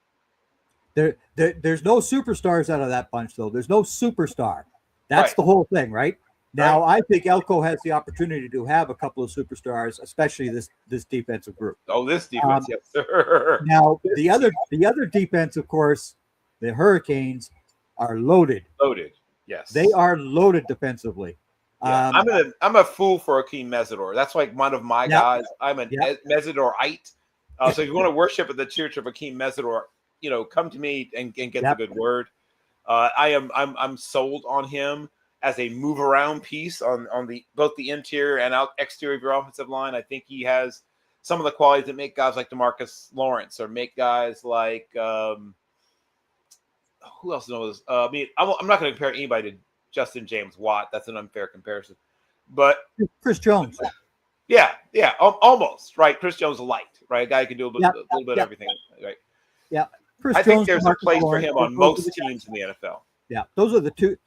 There's no superstars out of that bunch, though. There's no superstar. That's the whole thing, right? Now, I think Elko has the opportunity to have a couple of superstars, especially this defensive group. Oh, this defense, yes, sir. Now, the other defense, of course, the Hurricanes are loaded. Loaded, yes. They are loaded defensively. Yeah. I'm a fool for Akeem Mesidor. That's like one of my guys. I'm a Mesidorite. So if you want to worship at the church of Akeem Mesidor, come to me and get the good word. I'm sold on him as a move around piece on both the interior and exterior of your offensive line. I think he has some of the qualities that make guys like DeMarcus Lawrence or make guys like who else knows? I'm not going to compare anybody to Justin James Watt. That's an unfair comparison. But Chris Jones. Yeah, almost right. Chris Jones light, right? A guy who can do a little bit of everything, right? Yeah. I think there's a place for him on most teams in the NFL. Yeah, those are the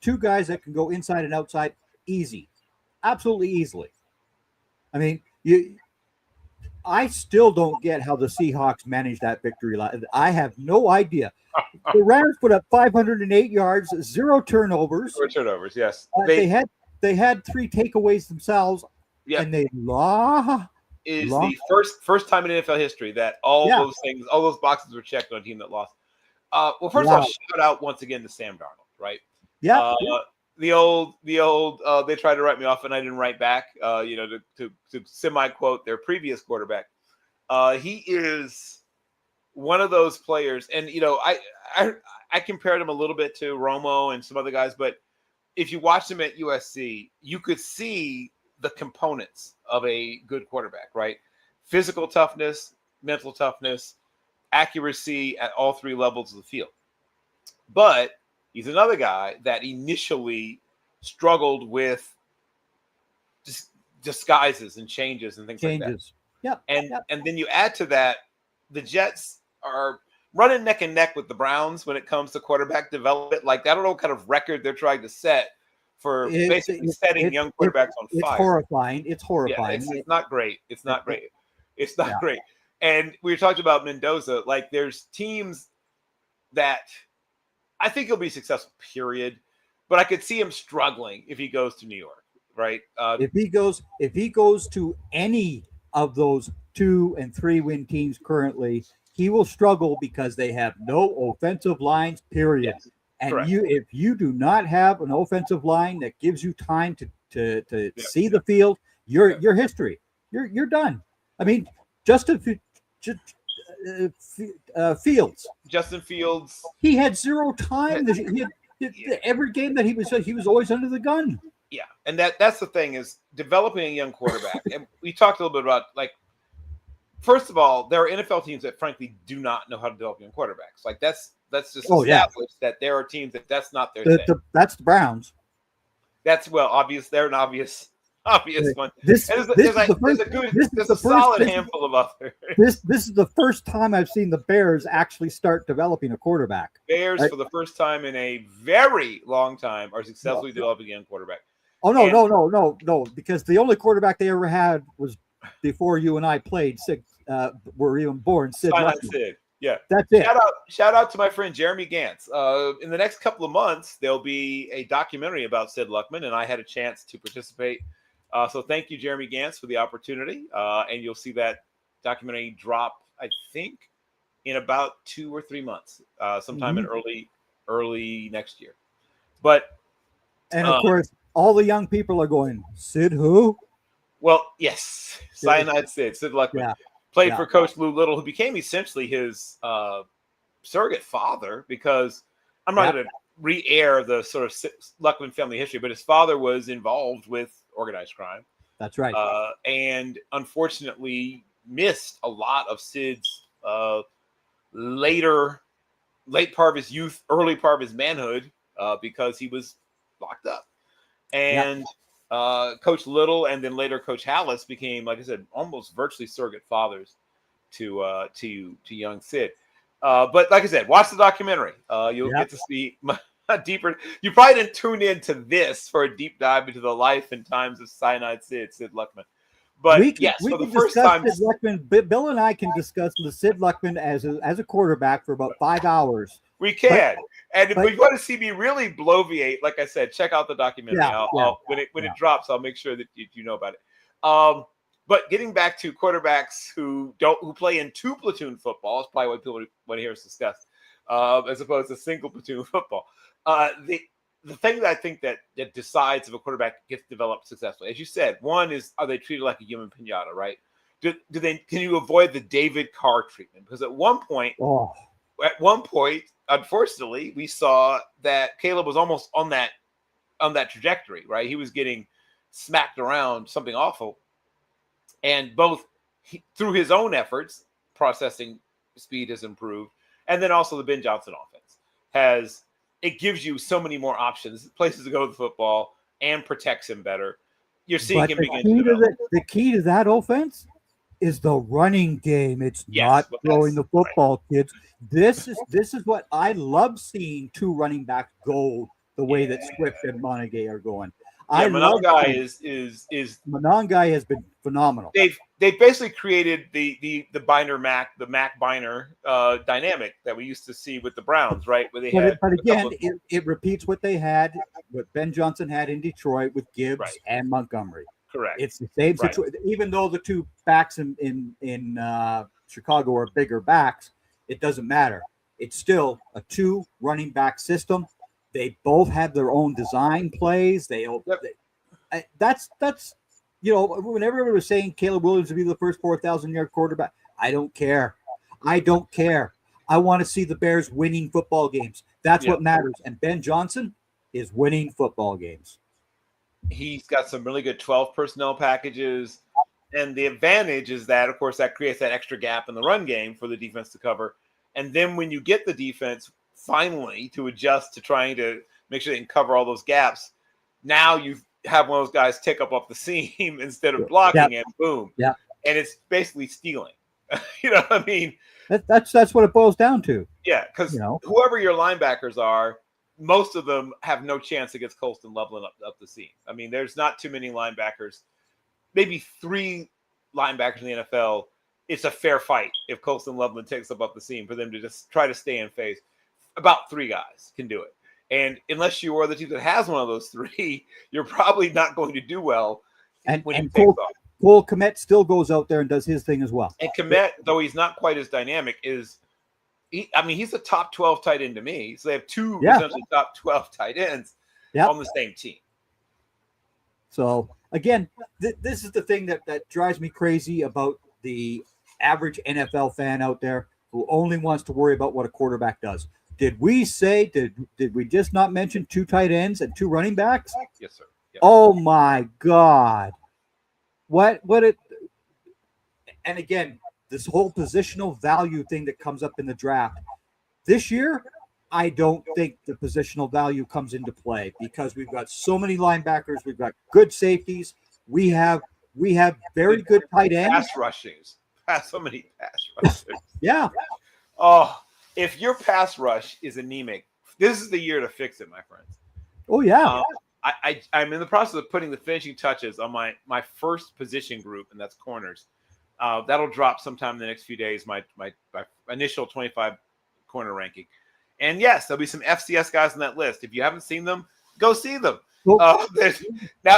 two guys that can go inside and outside absolutely easily. I mean, I still don't get how the Seahawks managed that victory line. I have no idea. The Rams put up 508 yards, 0 turnovers. 0 turnovers, yes. They had 3 takeaways themselves, and they lost. Is the first time in NFL history that all those boxes were checked on a team that lost. Well, first of all, shout out once again to Sam Darnold, right? Yeah. The old. They tried to write me off, and I didn't write back. To semi quote their previous quarterback. He is one of those players, and I compared him a little bit to Romo and some other guys, but if you watched him at USC, you could see the components of a good quarterback, right? Physical toughness, mental toughness, accuracy at all 3 levels of the field. But he's another guy that initially struggled with disguises and changes and things like that. Yeah. And then you add to that, the Jets are running neck and neck with the Browns when it comes to quarterback development. Like, I don't know what kind of record they're trying to set for basically setting young quarterbacks on fire. It's horrifying. Yeah, it's not great. It's not great. It's not great. And we were talking about Mendoza. Like, there's teams that I think he'll be successful, period. But I could see him struggling if he goes to New York, right? If he goes to any of those 2 and 3 win teams currently, he will struggle because they have no offensive lines, period. Yes, And correct. if you do not have an offensive line that gives you time to Yeah. see the field, your history. You're done. I mean, Justin Fields. Justin Fields. He had 0 time. Every game that he was always under the gun. Yeah, and that's the thing is developing a young quarterback. And we talked a little bit about, like, first of all, there are NFL teams that frankly do not know how to develop young quarterbacks. Like that's just established that there are teams that's not their thing. That's the Browns. That's obvious. They're an obvious one. There's a solid handful of others. This is the first time I've seen the Bears actually start developing a quarterback. Bears, for the first time in a very long time, are successfully developing a young quarterback. Oh no! Because the only quarterback they ever had was before you and I played. Were even born. Sid. Yeah, that's it. Shout out to my friend Jeremy Gantz. In the next couple of months, there'll be a documentary about Sid Luckman, and I had a chance to participate. So thank you, Jeremy Gantz, for the opportunity. And you'll see that documentary drop, I think, in about 2 or 3 months, sometime in early next year. And of course, all the young people are going, Sid who? Well, yes, Cyanide Sid Luckman. Yeah. Played for Coach Lou Little, who became essentially his surrogate father, because I'm not going to re-air the sort of Luckman family history, but his father was involved with organized crime. That's right. And unfortunately missed a lot of Sid's late part of his youth, early part of his manhood, because he was locked up. And Coach Little and then later Coach Hallis became, like I said, almost virtually surrogate fathers to young Sid. But like I said, watch the documentary. You'll get to see deeper. You probably didn't tune into this for a deep dive into the life and times of Cyanide Sid Luckman. But we for the can first time, Sid Luckman, Bill and I can discuss the Sid Luckman as a quarterback for about 5 hours. We can. If you want to see me really bloviate, like I said, check out the documentary. When it drops, I'll make sure that you know about it. But getting back to quarterbacks who play in 2 platoon football is probably what people want to hear us discuss, as opposed to single platoon football. The thing that I think that decides if a quarterback gets developed successfully, as you said, one is, are they treated like a human pinata, right? Can you avoid the David Carr treatment? Because at one point, unfortunately, we saw that Caleb was almost on that trajectory, right? He was getting smacked around, something awful. And through his own efforts, processing speed has improved. And then also the Ben Johnson offense it gives you so many more options, places to go with the football, and protects him better. You're seeing him begin to develop. The key to that offense is the running game. It's not throwing the football, kids. This is what I love seeing 2 running backs go the way that Swift and Montague are going. Monangai Monangai has been phenomenal. They've basically created the Mac Biner dynamic that we used to see with the Browns, right? Where but again, it repeats what Ben Johnson had in Detroit with Gibbs and Montgomery. Correct. It's the same situation. Even though the 2 backs in Chicago are bigger backs, it doesn't matter. It's still a 2 running back system. They both have their own design plays. That's when everyone was saying Caleb Williams would be the first 4,000-yard quarterback, I don't care. I want to see the Bears winning football games. That's what matters. And Ben Johnson is winning football games. He's got some really good 12 personnel packages. And the advantage is that, of course, that creates that extra gap in the run game for the defense to cover. And then when you get the defense finally to adjust to trying to make sure they can cover all those gaps, now you have one of those guys tick up off the seam instead of blocking, and boom. Yeah. And it's basically stealing. You know what I mean? That's what it boils down to. Yeah, because whoever your linebackers are, most of them have no chance against Colston Loveland up the seam. I mean, there's not too many linebackers. Maybe 3 linebackers in the NFL. It's a fair fight if Colston Loveland takes up the seam for them to just try to stay in phase. About 3 guys can do it. And unless you are the team that has one of those three, you're probably not going to do well And when he takes Cole, off. Cole Kmet still goes out there and does his thing as well. And Kmet, though he's not quite as dynamic, he's a top 12 tight end to me. So they have two essentially top 12 tight ends on the same team. So again, this is the thing that drives me crazy about the average NFL fan out there who only wants to worry about what a quarterback does. Did we just not mention 2 tight ends and 2 running backs? Yes, sir. Yep. Oh my God. And again, this whole positional value thing that comes up in the draft. This year, I don't think the positional value comes into play because we've got so many linebackers, we've got good safeties, we have very good tight ends. Pass rushings. So many pass rushers. Yeah. Oh, if your pass rush is anemic, this is the year to fix it, my friends. Oh yeah. I'm in the process of putting the finishing touches on my first position group, and that's corners. That'll drop sometime in the next few days. My initial 25 corner ranking, and yes, there'll be some FCS guys on that list. If you haven't seen them, go see them. Now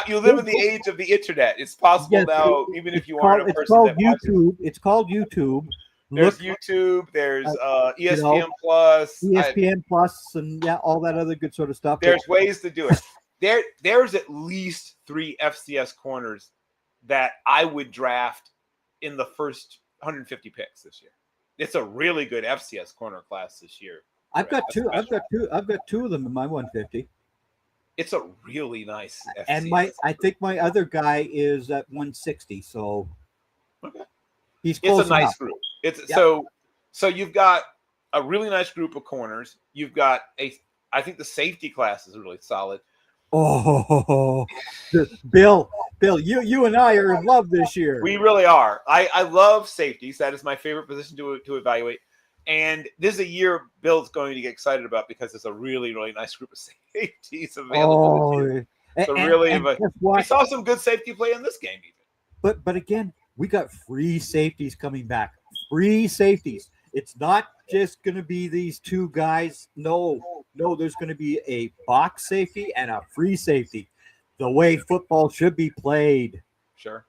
you live in the age of the internet. It's possible now, even if you aren't a person. It's called YouTube. There's YouTube. There's ESPN Plus. ESPN Plus, and all that other good sort of stuff. There's ways to do it. There's at least 3 FCS corners that I would draft in the first 150 picks this year. It's a really good FCS corner class this year. I've got two of them in my 150. It's a really nice FCS. And I think my other guy is at 160. So he's close. It's a nice group. So you've got a really nice group of corners. You've got I think the safety class is really solid. Oh, Bill, you and I are in love this year. We really are. I love safeties. That is my favorite position to evaluate. And this is a year Bill's going to get excited about because it's a really, really nice group of safeties available. We saw some good safety play in this game even. But again, we got free safeties coming back. Free safeties. It's not just going to be these 2 guys. No, there's going to be a box safety and a free safety, the way football should be played. Sure.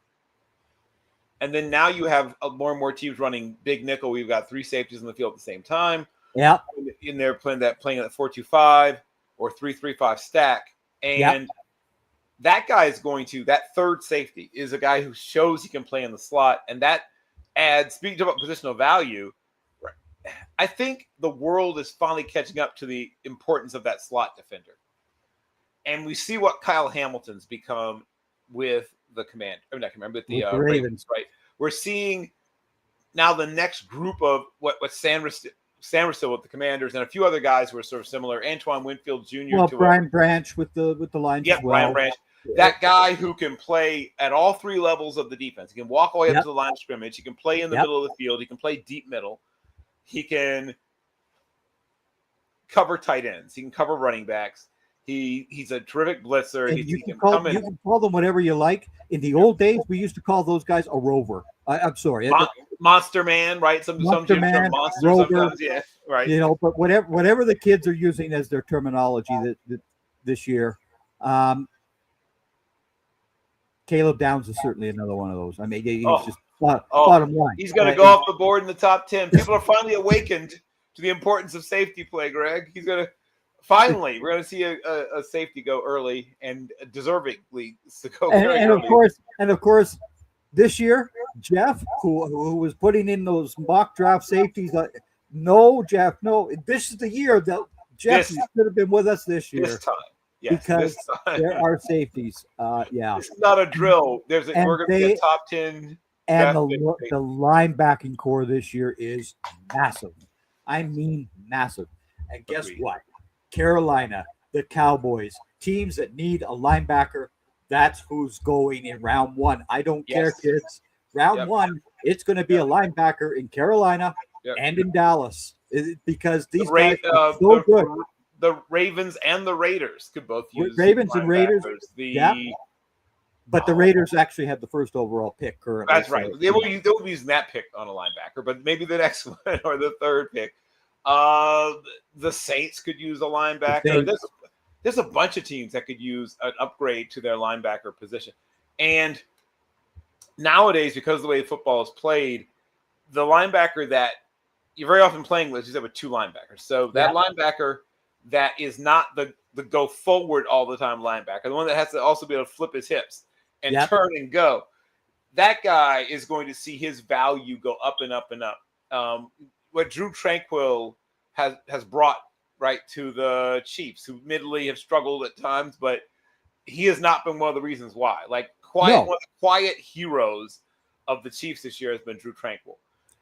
And then now you have more and more teams running big nickel. We've got 3 safeties in the field at the same time. Yeah. In there playing at 4-2-5 or 3-3-5 stack. And that guy is that third safety is a guy who shows he can play in the slot. And that adds, speaking about positional value, I think the world is finally catching up to the importance of that slot defender. And we see what Kyle Hamilton's become with the with the Ravens, right? We're seeing now the next group of what Sanders still with the Commanders and a few other guys who are sort of similar. Antoine Winfield Jr. Well, Brian Branch with the Lions as well. Brian Branch. That guy who can play at all 3 levels of the defense. He can walk all the way up to the line of scrimmage. He can play in the middle of the field. He can play deep middle. He can cover tight ends. He can cover running backs. He's a terrific blitzer. You can call them whatever you like. In the old days, we used to call those guys a rover. I'm sorry, Monster Man, right? Some Monster Man, monster rover, sometimes, yeah, right. But whatever the kids are using as their terminology this year. Caleb Downs is certainly another one of those. I mean, he's just bottom line. He's going to go off the board in the top 10. People are finally awakened to the importance of safety play, Greg. He's going to finally, we're going to see a safety go early and deservingly to go very early. Of course, this year, Jeff, who was putting in those mock draft safeties, no, Jeff, no. This is the year that Jeff should have been with us this year. This time. Yes, because there are safeties. This is not a drill. We're going to be a top 10. And the linebacking core this year is massive. I mean, massive. And guess what? Carolina, the Cowboys, teams that need a linebacker, that's who's going in round 1. I don't care, kids. Round 1, it's going to be a linebacker in Carolina and in Dallas because these guys are so good. The Ravens and the Raiders could both use Ravens and Raiders. But the Raiders actually have the first overall pick currently. That's right. They will be using that pick on a linebacker, but maybe the next one or the third pick. The Saints could use a linebacker. Saints. There's a bunch of teams that could use an upgrade to their linebacker position. And nowadays, because of the way football is played, the linebacker that you're very often playing with, you said, with two linebackers. So that linebacker that is not the go forward all the time linebacker, the one that has to also be able to flip his hips and turn and go, that guy is going to see his value go up and up and up. What Drew Tranquill has brought to the Chiefs, who admittedly have struggled at times, but he has not been one of the reasons why. Like one of the quiet heroes of the Chiefs this year has been Drew Tranquill.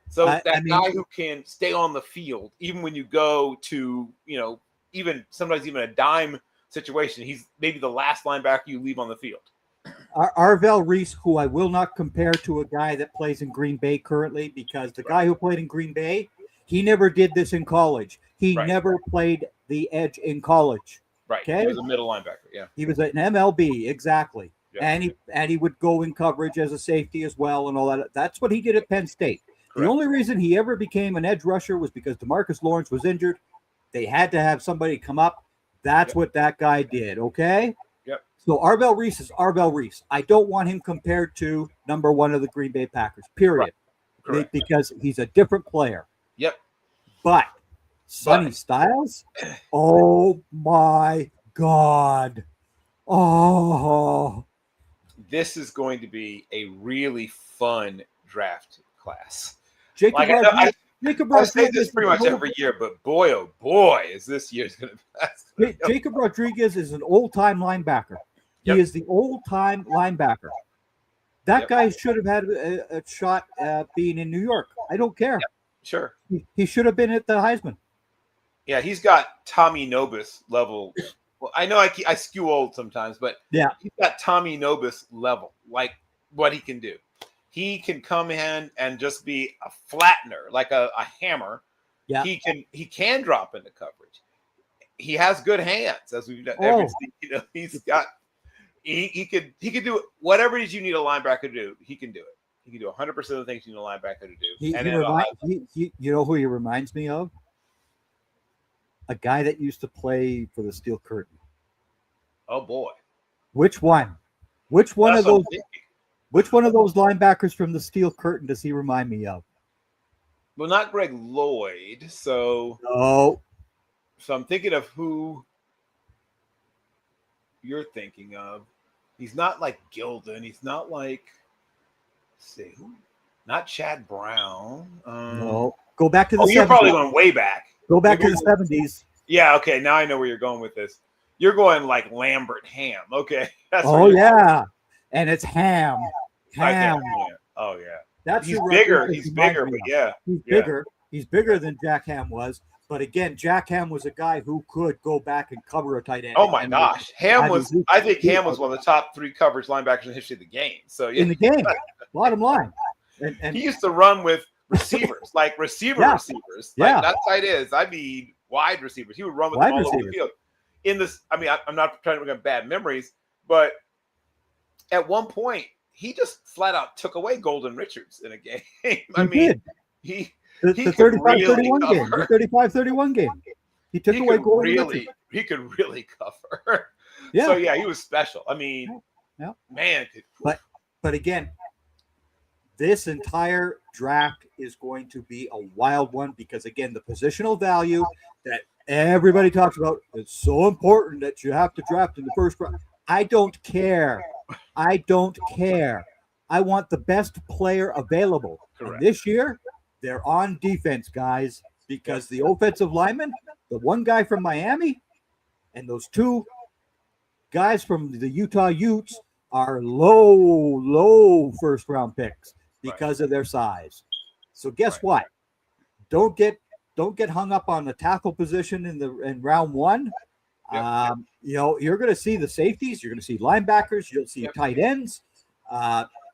So guy who can stay on the field, even when you go to, even sometimes even a dime situation, he's maybe the last linebacker you leave on the field. Arvell Reese, who I will not compare to a guy that plays in Green Bay currently, because the guy who played in Green Bay, he never did this in college. He never played the edge in college. Right. Okay? He was a middle linebacker. Yeah. He was an MLB, exactly. Yeah. And he would go in coverage as a safety as well and all that. That's what he did at Penn State. Correct. The only reason he ever became an edge rusher was because DeMarcus Lawrence was injured. They had to have somebody come up. That's what that guy did, okay? Yep. So Arvell Reese is Arvell Reese. I don't want him compared to number one of the Green Bay Packers, period. Correct. Because he's a different player. Yep. But Sonny Styles, oh my God. Oh. This is going to be a really fun draft class. Jacob I say this pretty much every year, but boy, oh boy, is this year's going to be. Jacob Rodriguez is an old-time linebacker. He is the old-time linebacker. That guy should have had a shot at being in New York. I don't care. Yep. Sure. He should have been at the Heisman. Yeah, he's got Tommy Nobis level. Well, I know I skew old sometimes, but he's got Tommy Nobis level, like what he can do. He can come in and just be a flattener, like a hammer. Yeah. He can drop into coverage. He has good hands, as we've never seen. He's got he could do whatever it is you need a linebacker to do. He can do it. He can do 100% of the things you need a linebacker to do. You know who he reminds me of? A guy that used to play for the Steel Curtain. Oh boy. Which one? Which one of those linebackers from the Steel Curtain does he remind me of? Well, not Greg Lloyd. So I'm thinking of who you're thinking of. He's not like Gilden. He's not like, let's see, not Chad Brown. No. Go back to the 70s. You're probably going way back. Go back to the 70s. Yeah, okay. Now I know where you're going with this. You're going like Lambert Ham. Okay. And it's Ham. Ham. Oh, yeah. That's he's bigger. He's bigger, but He's bigger. He's bigger than Jack Ham was. But again, Jack Ham was a guy who could go back and cover a tight end. Oh my gosh. I think Ham was one of the top 3 coverage linebackers in the history of the game. So in the game, bottom line. And he used to run with receivers, like receivers. Like not tight ends. I mean wide receivers. He would run with them all over the field. I'm not trying to bring up bad memories, but at one point he just flat out took away Golden Richards in a game. The 35-31 game. The 35-31 game. He took away Golden Richards. He could really cover. Yeah. So he was special. I mean, man. But again, this entire draft is going to be a wild one because, again, the positional value that everybody talks about is so important that you have to draft in the first round. I don't care. I want the best player available. Correct. And this year, they're on defense, guys, because the offensive lineman, the one guy from Miami, and those 2 guys from the Utah Utes are low first-round picks because of their size. So guess what? Don't get hung up on the tackle position in round 1. You're going to see the safeties. You're going to see linebackers. You'll see tight ends.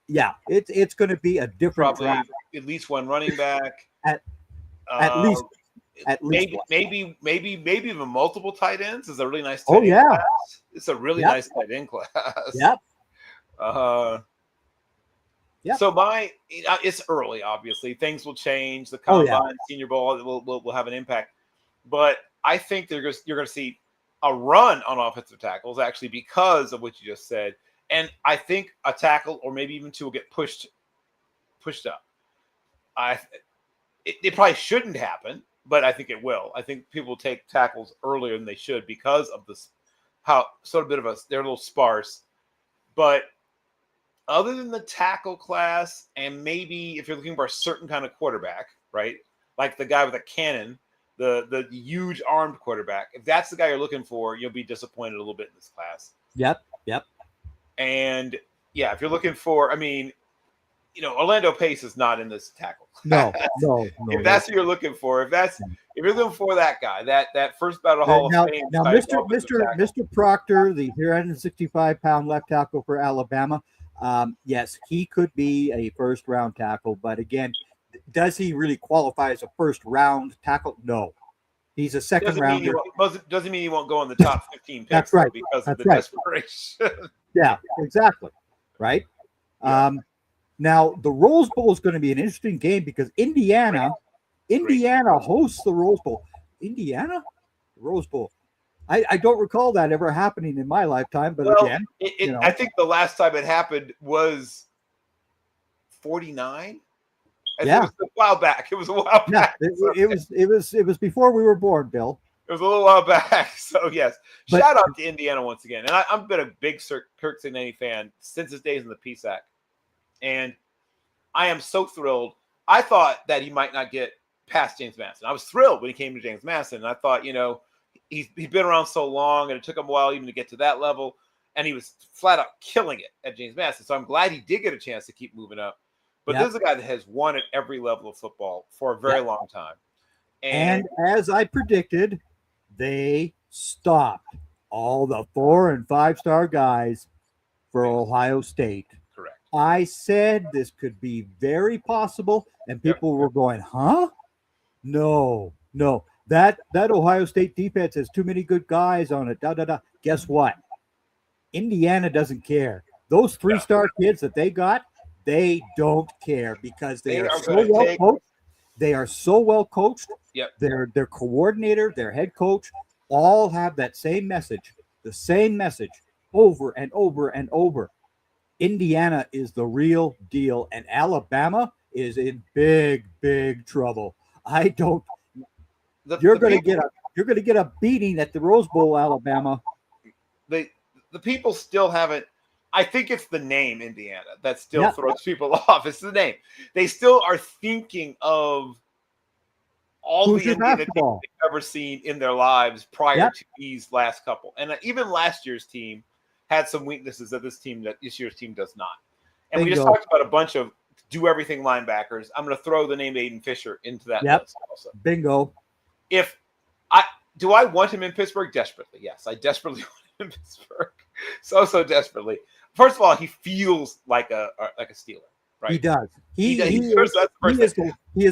It's going to be a different draft. At least one running back. At least maybe even multiple tight ends is a really nice tight end class. It's a really nice tight end class. Yep. So it's early, obviously. Things will change. The Combine, Senior Bowl will have an impact. but I think you're going to see a run on offensive tackles actually because of what you just said. And I think a tackle or maybe even two will get pushed up. It probably shouldn't happen, but I think it will. I think people will take tackles earlier than they should because of this, how sort of bit of they're a little sparse. But other than the tackle class, and maybe if you're looking for a certain kind of quarterback, right? Like the guy with a cannon, the huge armed quarterback. If that's the guy you're looking for, you'll be disappointed a little bit in this class. Yep. And yeah, if you're looking for, I mean, Orlando Pace is not in this tackle No. If that's what you're looking for, if you're looking for that guy, that first battle Hall of Fame. Now, Mr. Proctor, the 365-pound left tackle for Alabama, yes, he could be a first-round tackle, but again, does he really qualify as a first-round tackle? No. He's a second rounder. Doesn't mean he won't go in the top 15 picks. That's right. Because of the desperation. Yeah, exactly. Right. Yeah. Now the Rose Bowl is going to be an interesting game because Indiana hosts the Rose Bowl. Rose Bowl. I don't recall that ever happening in my lifetime, but again, I think the last time it happened was 49. Yeah, it was a while back. It was before we were born, Bill. It was a little while back. So yes, shout out to Indiana once again. And I've been a big Kirk Cignani fan since his days in the PSAC, and I am so thrilled. I thought that he might not get past James Madison. I was thrilled when he came to James Madison, and I thought, he's been around so long, and it took him a while even to get to that level, and he was flat out killing it at James Madison. So I'm glad he did get a chance to keep moving up. But this is a guy that has won at every level of football for a very long time. And as I predicted, they stopped all the 4- and 5-star guys for Ohio State. Correct. I said this could be very possible, and people were going, huh? No. That Ohio State defense has too many good guys on it. Guess what? Indiana doesn't care. Those 3-star kids that they got, they don't care because they are so well coached. They are so well coached. Yep. Their coordinator, their head coach, all have that same message, the same message over and over and over. Indiana is the real deal, and Alabama is in big, big trouble. You're going to get a beating at the Rose Bowl, Alabama. The people still haven't. I think it's the name Indiana that still throws people off. It's the name. They still are thinking of all the Indiana teams they've ever seen in their lives prior to these last couple. And even last year's team had some weaknesses that this year's team does not. And we just talked about a bunch of do-everything linebackers. I'm going to throw the name Aiden Fisher into that list also. Bingo. Do I want him in Pittsburgh? Desperately, yes. I desperately want him in Pittsburgh. So desperately. First of all, he feels like a Steeler, right? He does. He is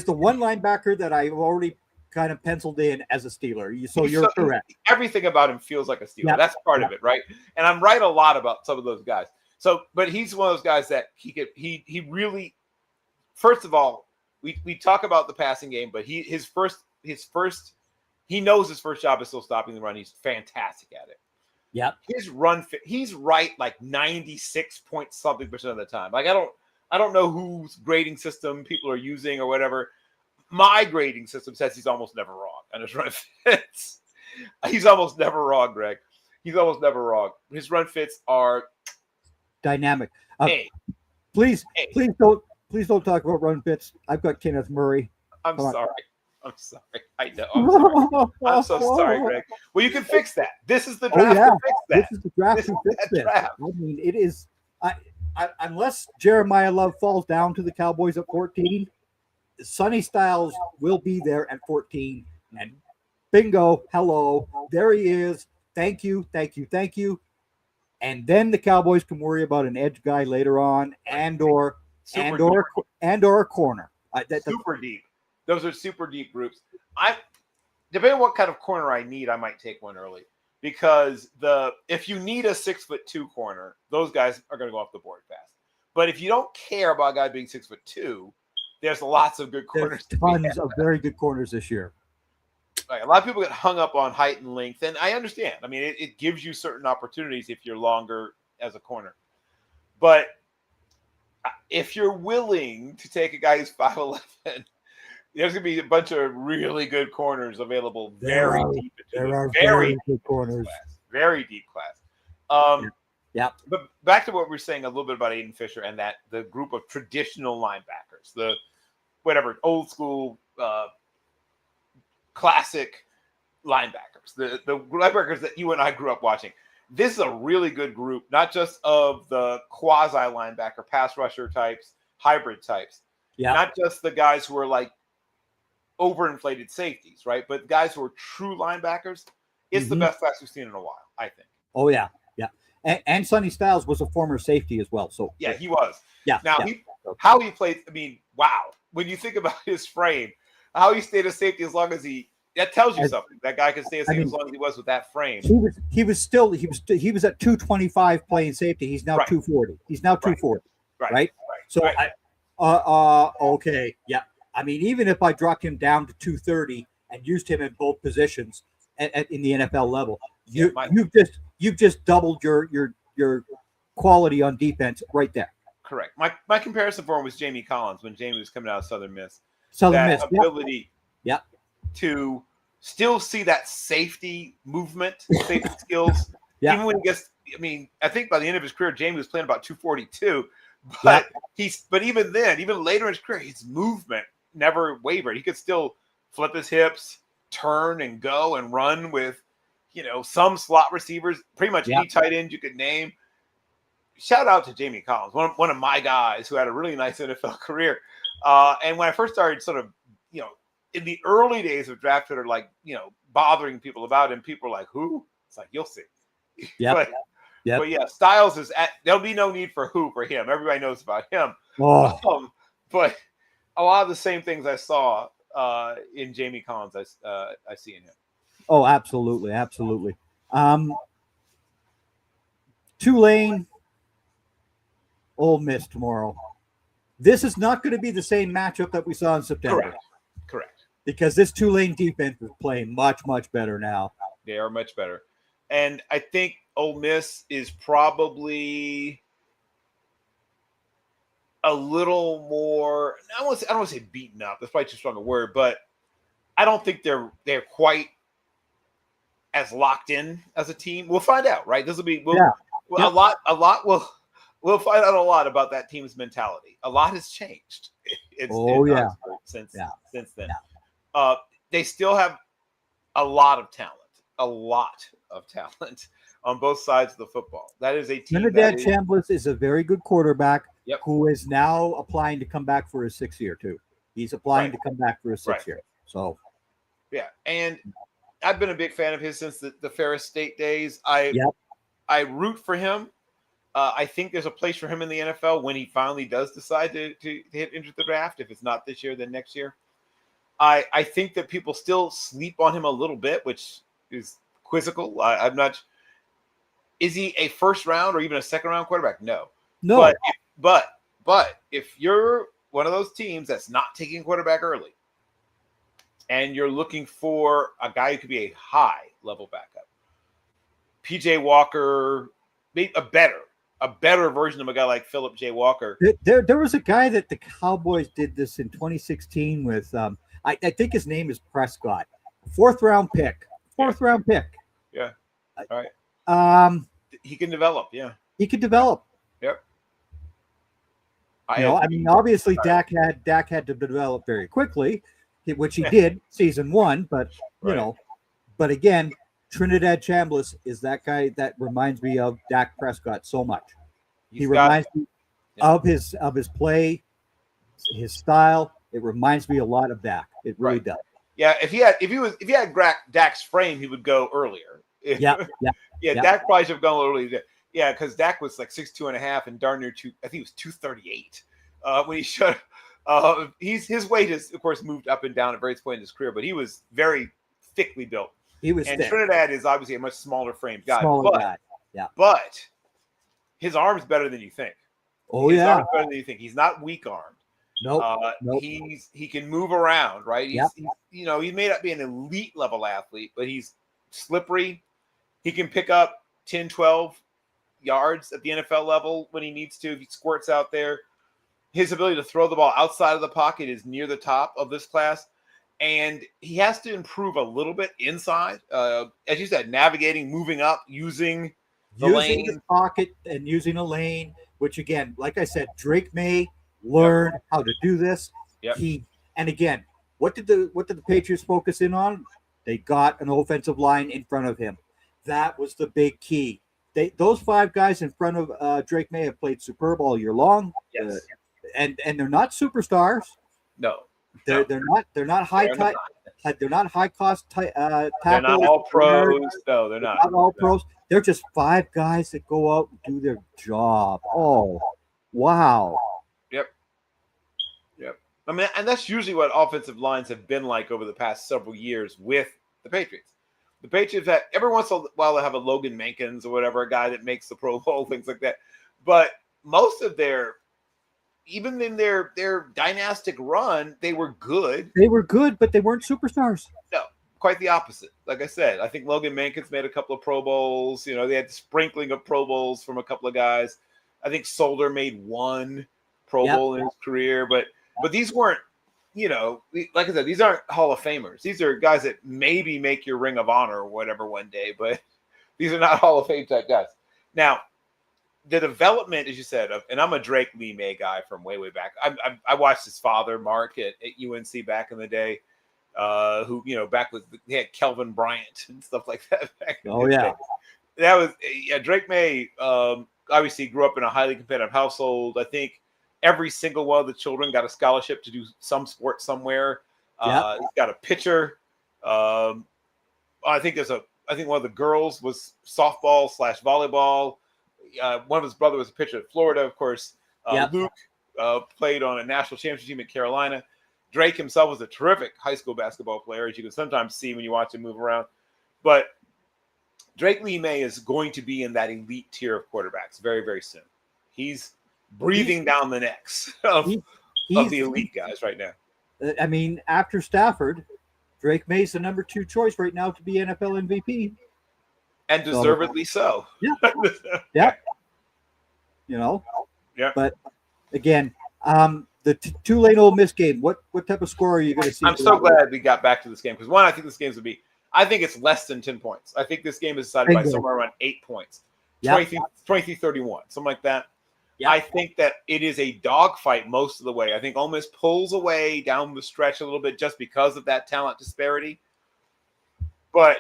the one linebacker that I've already kind of penciled in as a Steeler. So you're correct. Everything about him feels like a Steeler. That's part of it, right? And I'm right a lot about some of those guys. But he's one of those guys that he really. First of all, we talk about the passing game, but he knows his first job is still stopping the run. He's fantastic at it. Yeah, his run fit, he's right like 96% of the time. Like I don't know whose grading system people are using or whatever. My grading system says he's almost never wrong on his run fits. He's almost never wrong, Greg. He's almost never wrong. His run fits are dynamic. Please don't talk about run fits. I've got Kenneth Murray. I'm sorry. I know. I'm so sorry, Greg. Well, you can fix that. This is the draft to fix that. This is the draft to fix this. I mean, it is. Unless Jeremiah Love falls down to the Cowboys at 14, Sonny Styles will be there at 14. And bingo, hello, there he is. Thank you. And then the Cowboys can worry about an edge guy later on, and or a corner. Super deep. Those are super deep groups. Depending on what kind of corner I need, I might take one early because if you need a 6'2" corner, those guys are going to go off the board fast. But if you don't care about a guy being 6'2", there's lots of good corners. There's tons of very good corners this year. Like, a lot of people get hung up on height and length, and I understand. I mean, it gives you certain opportunities if you're longer as a corner. But if you're willing to take a guy who's 5'11", there's going to be a bunch of really good corners available. There are very good corners. Very deep class. Yeah. But back to what we were saying a little bit about Aiden Fisher and that the group of traditional linebackers, the whatever old school, classic linebackers, the linebackers that you and I grew up watching. This is a really good group, not just of the quasi linebacker, pass rusher types, hybrid types. Yeah. Not just the guys who are like overinflated safeties, right? But guys who are true linebackers. It's the best class we've seen in a while, I think. Oh yeah, yeah. And Sonny Styles was a former safety as well. So yeah, he was. Yeah. Now how he played. I mean, wow. When you think about his frame, how he stayed a safety as long as that tells you something. That guy can stay a safety as long as he was with that frame. He was at 225 playing safety. He's now 240. He's now 240. Right. So okay, yeah. I mean, even if I dropped him down to 230 and used him in both positions in the NFL level, you've just doubled your quality on defense right there. Correct. My comparison for him was Jamie Collins when Jamie was coming out of Southern Miss. Ability to still see that safety movement, safety skills. Yeah. Even when he gets, I mean, I think by the end of his career, Jamie was playing about 242. But but even then, even later in his career, his movement never wavered. He could still flip his hips, turn and go and run with, some slot receivers, pretty much any tight end you could name. Shout out to Jamie Collins, one of my guys who had a really nice NFL career. And when I first started sort of, in the early days of draft Twitter, like, bothering people about him, people were like, who? It's like, you'll see. Yeah. But yeah, Styles there'll be no need for who for him. Everybody knows about him. Oh. But a lot of the same things I saw in Jamie Collins, I see in him. Oh, absolutely. Absolutely. Tulane, Ole Miss tomorrow. This is not going to be the same matchup that we saw in September. Correct. Because this Tulane defense is playing much, much better now. They are much better. And I think Ole Miss is probably a little more, I don't want to say beaten up. That's probably too strong a word, but I don't think they're quite as locked in as a team. We'll find out, right? This will be a lot. We'll find out a lot about that team's mentality. A lot has changed. Since then. Yeah. They still have a lot of talent on both sides of the football. That is a team. Trinidad Chambliss is a very good quarterback who is now applying to come back for his 6th year too. He's applying to come back for his 6th year. So, yeah, and I've been a big fan of his since the Ferris State days. I root for him. I think there's a place for him in the NFL when he finally does decide to hit into the draft. If it's not this year, then next year. I think that people still sleep on him a little bit, which is quizzical. I'm not. Is he a first round or even a second round quarterback? No. But if you're one of those teams that's not taking a quarterback early, and you're looking for a guy who could be a high level backup, PJ Walker, maybe a better version of a guy like Philip J. Walker. There was a guy that the Cowboys did this in 2016 with. I think his name is Prescott. 4th round pick. Yeah. All right. He can develop. Yeah. He could develop. Yep. Obviously Dak had to develop very quickly, which he did season 1. But but again, Trinidad Chambliss is that guy that reminds me of Dak Prescott so much. He reminds me of his play, his style. It reminds me a lot of Dak. It really does. Yeah, if he had Dak's frame, he would go earlier. Dak probably should have gone earlier. Yeah, because Dak was like 6'2.5" and darn near 2. I think he was 238 when he showed. His weight has of course moved up and down at various points in his career, but he was very thickly built. He was. And thick. Trinidad is obviously a much smaller framed guy. Yeah. But his arm's better than you think. His arm's better than you think. He's not weak armed. Nope. Nope. He can move around, right? Yep. He may not be an elite level athlete, but he's slippery. He can pick up 10, 12 yards at the NFL level when he needs to. If he squirts out there, his ability to throw the ball outside of the pocket is near the top of this class. And he has to improve a little bit inside. As you said, navigating, moving up, using the pocket and using a lane, which again, like I said, Drake May learned how to do this. Yep. And again, what did the Patriots focus in on? They got an offensive line in front of him. That was the big key. Those 5 guys in front of Drake May have played superb all year long. Yes. And they're not superstars. No. They're not high cost tackles. They're not all pros. No, they're not. Not all pros. They're just 5 guys that go out and do their job. Oh, wow. Yep. I mean, and that's usually what offensive lines have been like over the past several years with the Patriots. The Patriots have every once in a while they have a Logan Mankins or whatever, a guy that makes the Pro Bowl, things like that. But most of even in their dynastic run, they were good. They were good, but they weren't superstars. No, quite the opposite. Like I said, I think Logan Mankins made a couple of Pro Bowls. They had the sprinkling of Pro Bowls from a couple of guys. I think Solder made 1 Pro Bowl in his career, but these weren't, like I said, these aren't Hall of Famers. These are guys that maybe make your Ring of Honor or whatever one day, but these are not Hall of Fame type guys. Now, the development, as you said, and I'm a Drake Lee May guy from way back. I watched his father, Mark, at UNC back in the day, who, back with they had Kelvin Bryant and stuff like that. That was Drake May. Obviously, grew up in a highly competitive household. I think every single one of the children got a scholarship to do some sport somewhere. He's got a pitcher. I think one of the girls was softball/volleyball. One of his brothers was a pitcher at Florida, of course. Luke played on a national championship team at Carolina. Drake himself was a terrific high school basketball player, as you can sometimes see when you watch him move around. But Drake Lee May is going to be in that elite tier of quarterbacks very, very soon. He's breathing down the necks of the elite guys right now. I mean, after Stafford, Drake May's the number 2 choice right now to be NFL MVP. And deservedly so. Yeah. Yeah. But again, the Tulane Ole Miss game, what type of score are you going to see? I'm so glad we got back to this game because I think this game's I think it's less than 10 points. I think this game is decided by somewhere around 8 points. 23-31, something like that. Yep. I think that it is a dogfight most of the way. I think Ole Miss pulls away down the stretch a little bit just because of that talent disparity. But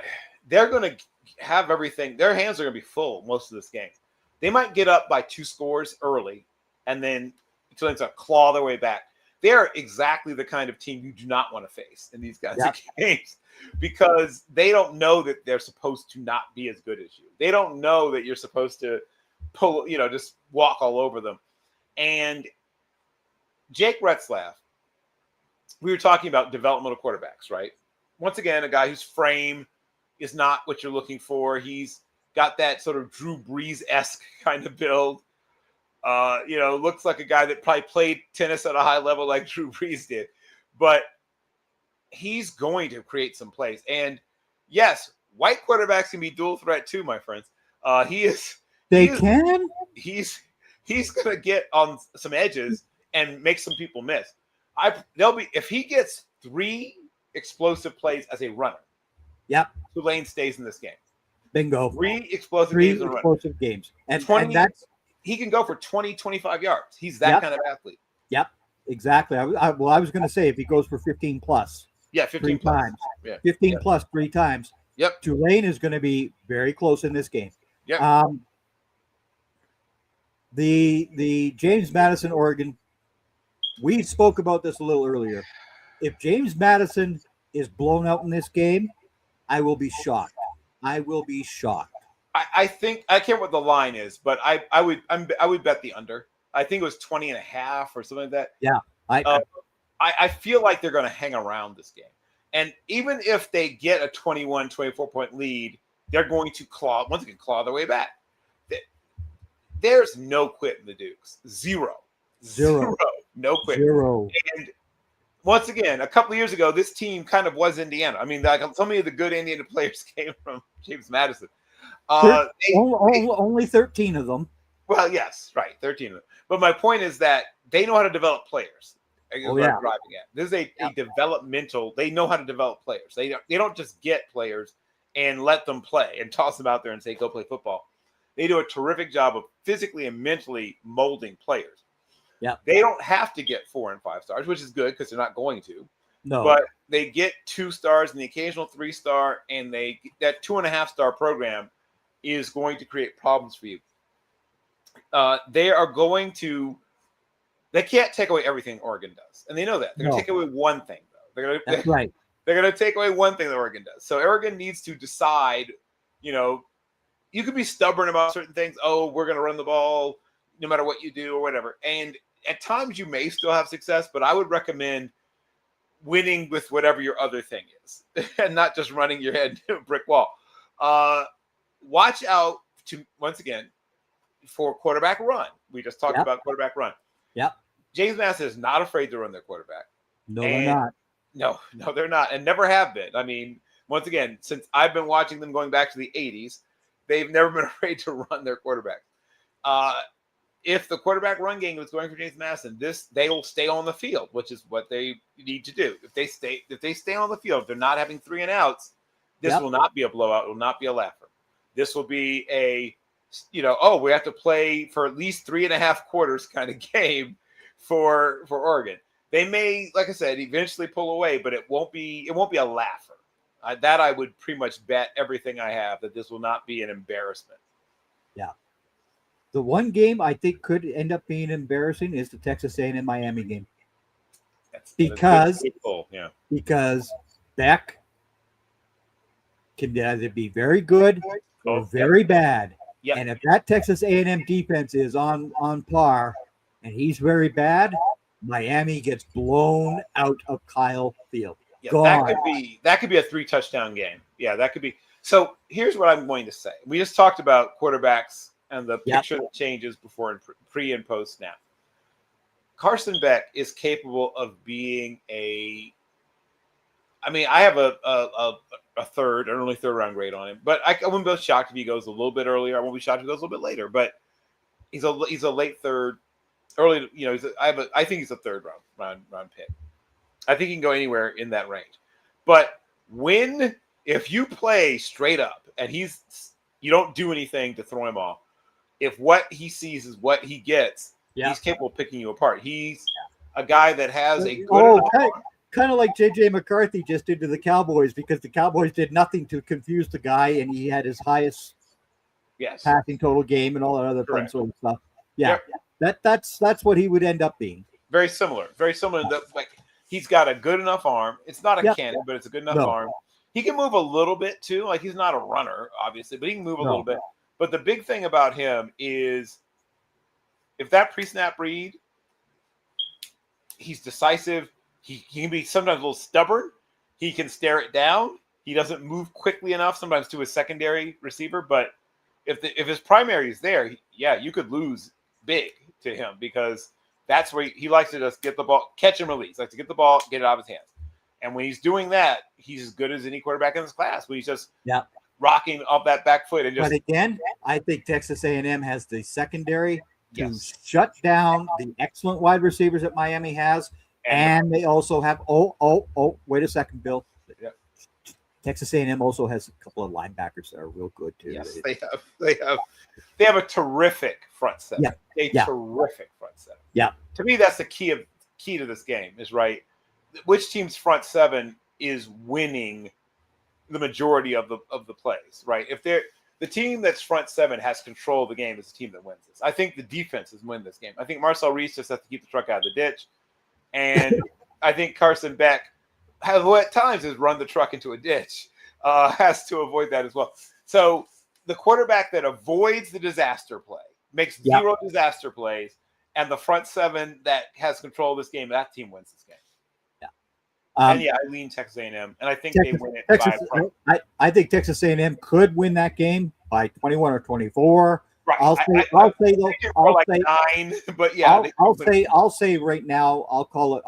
they're going to have everything. Their hands are going to be full most of this game. They might get up by 2 scores early, and then Tulane's going to claw their way back. They are exactly the kind of team you do not want to face in these guys' games because they don't know that they're supposed to not be as good as you. They don't know that you're supposed to pull, just walk all over them. And Jake Retzlaff, we were talking about developmental quarterbacks, right? Once again, a guy whose frame is not what you're looking for. He's got that sort of Drew Brees-esque kind of build. Looks like a guy that probably played tennis at a high level like Drew Brees did. But he's going to create some plays. And yes, white quarterbacks can be dual threat too, my friends. He's going to get on some edges and make some people miss. If he gets 3 explosive plays as a runner. Yep. Tulane stays in this game. Bingo. 3 explosive games. And 20, and that's he can go for 20, 25 yards. He's that kind of athlete. Yep. Exactly. I was going to say if he goes for 15 plus. Yeah, 15 plus. Times. Yeah. 15 plus 3 times. Yep. Tulane is going to be very close in this game. Yep. The James Madison, Oregon, we spoke about this a little earlier. If James Madison is blown out in this game, I will be shocked. I think I can't remember what the line is, but I would bet the under. I think it was 20.5 or something like that. Yeah. I feel like they're going to hang around this game. And even if they get a 21, 24-point lead, they're going to claw their way back. There's no quit in the Dukes. Zero. No quick. Zero. And once again, a couple of years ago, this team kind of was Indiana. I mean, like, so many of the good Indiana players came from James Madison. Only 13 of them. Well, yes, right, 13 of them. But my point is that they know how to develop players. Oh, yeah. I'm driving at. This is a developmental. They know how to develop players. They don't just get players and let them play and toss them out there and say, go play football. They do a terrific job of physically and mentally molding players. Yeah. They don't have to get 4 and 5 stars, which is good because they're not going to. No. But they get 2 stars and the occasional 3-star, and that 2.5-star program is going to create problems for you. They are going to. They can't take away everything Oregon does, and they know that. They're going to take away one thing, though. That's right. They're going to take away one thing that Oregon does. So Oregon needs to decide. You could be stubborn about certain things. Oh, we're going to run the ball no matter what you do or whatever. And at times you may still have success, but I would recommend winning with whatever your other thing is, and not just running your head into a brick wall. Watch out once again for quarterback run. We just talked about quarterback run. Yep. James Madison is not afraid to run their quarterback. No, they're not. No, they're not, and never have been. I mean, once again, since I've been watching them going back to the 80s, they've never been afraid to run their quarterback. If the quarterback run game is going for James Madison, they will stay on the field, which is what they need to do. If they stay on the field, they're not having 3 and outs. This will not be a blowout. It will not be a laugher. This will be we have to play for at least 3.5 quarters kind of game for Oregon. They may, like I said, eventually pull away, but it won't be a laugher. That I would pretty much bet everything I have that this will not be an embarrassment. Yeah. The one game I think could end up being embarrassing is the Texas A&M Miami game. Because Beck can either be very good or very bad. Yep. And if that Texas A&M defense is on par and he's very bad, Miami gets blown out of Kyle Field. Yeah, Gone. that could be a 3-touchdown game. Yeah, that could be. So here's what I'm going to say. We just talked about quarterbacks and the picture that changes before and pre and post snap. Carson Beck is capable of being I have a an early third round grade on him, but I wouldn't be shocked if he goes a little bit earlier. I won't be shocked if he goes a little bit later, but he's a late third, early. I think he's a third round pick. I think he can go anywhere in that range. But if you play straight up and you don't do anything to throw him off, if what he sees is what he gets, he's capable of picking you apart. He's a guy that has a good kind of like J.J. McCarthy just did to the Cowboys, because the Cowboys did nothing to confuse the guy, and he had his highest passing total game and all that other fun sort of stuff. Yeah, that's what he would end up being. Very similar. Like, he's got a good enough arm. It's not a cannon, but it's a good enough arm. He can move a little bit too. Like, he's not a runner, obviously, but he can move a little bit. But the big thing about him is if that pre-snap read, he's decisive. He can be sometimes a little stubborn. He can stare it down. He doesn't move quickly enough sometimes to his secondary receiver. But if his primary is there, you could lose big to him, because that's where he likes to just get the ball, catch and release. Likes to get the ball, get it out of his hands. And when he's doing that, he's as good as any quarterback in this class. When he's just rocking up that back foot and just. But again, I think Texas A&M has the secondary to shut down the excellent wide receivers that Miami has. And they also have wait a second, Bill. Yeah. Texas A&M also has a couple of linebackers that are real good too. Yes, they have a terrific front seven. Terrific front seven. Yeah. To me, that's the key to this game is which team's front seven is winning the majority of the plays, right? If the team that's front seven has control of the game is the team that wins this. I think the defenses win this game. I think Marcel Reese just has to keep the truck out of the ditch. And I think Carson Beck, who at times has run the truck into a ditch, has to avoid that as well. So the quarterback that avoids the disaster play, makes 0 disaster plays, and the front seven that has control of this game, that team wins this game. I lean Texas A&M, and I think they win it I think Texas A&M could win that game by 21 or 24. Right. I'll say I though. think it's more I'll like say 9, but yeah. I'll say right now. I'll call it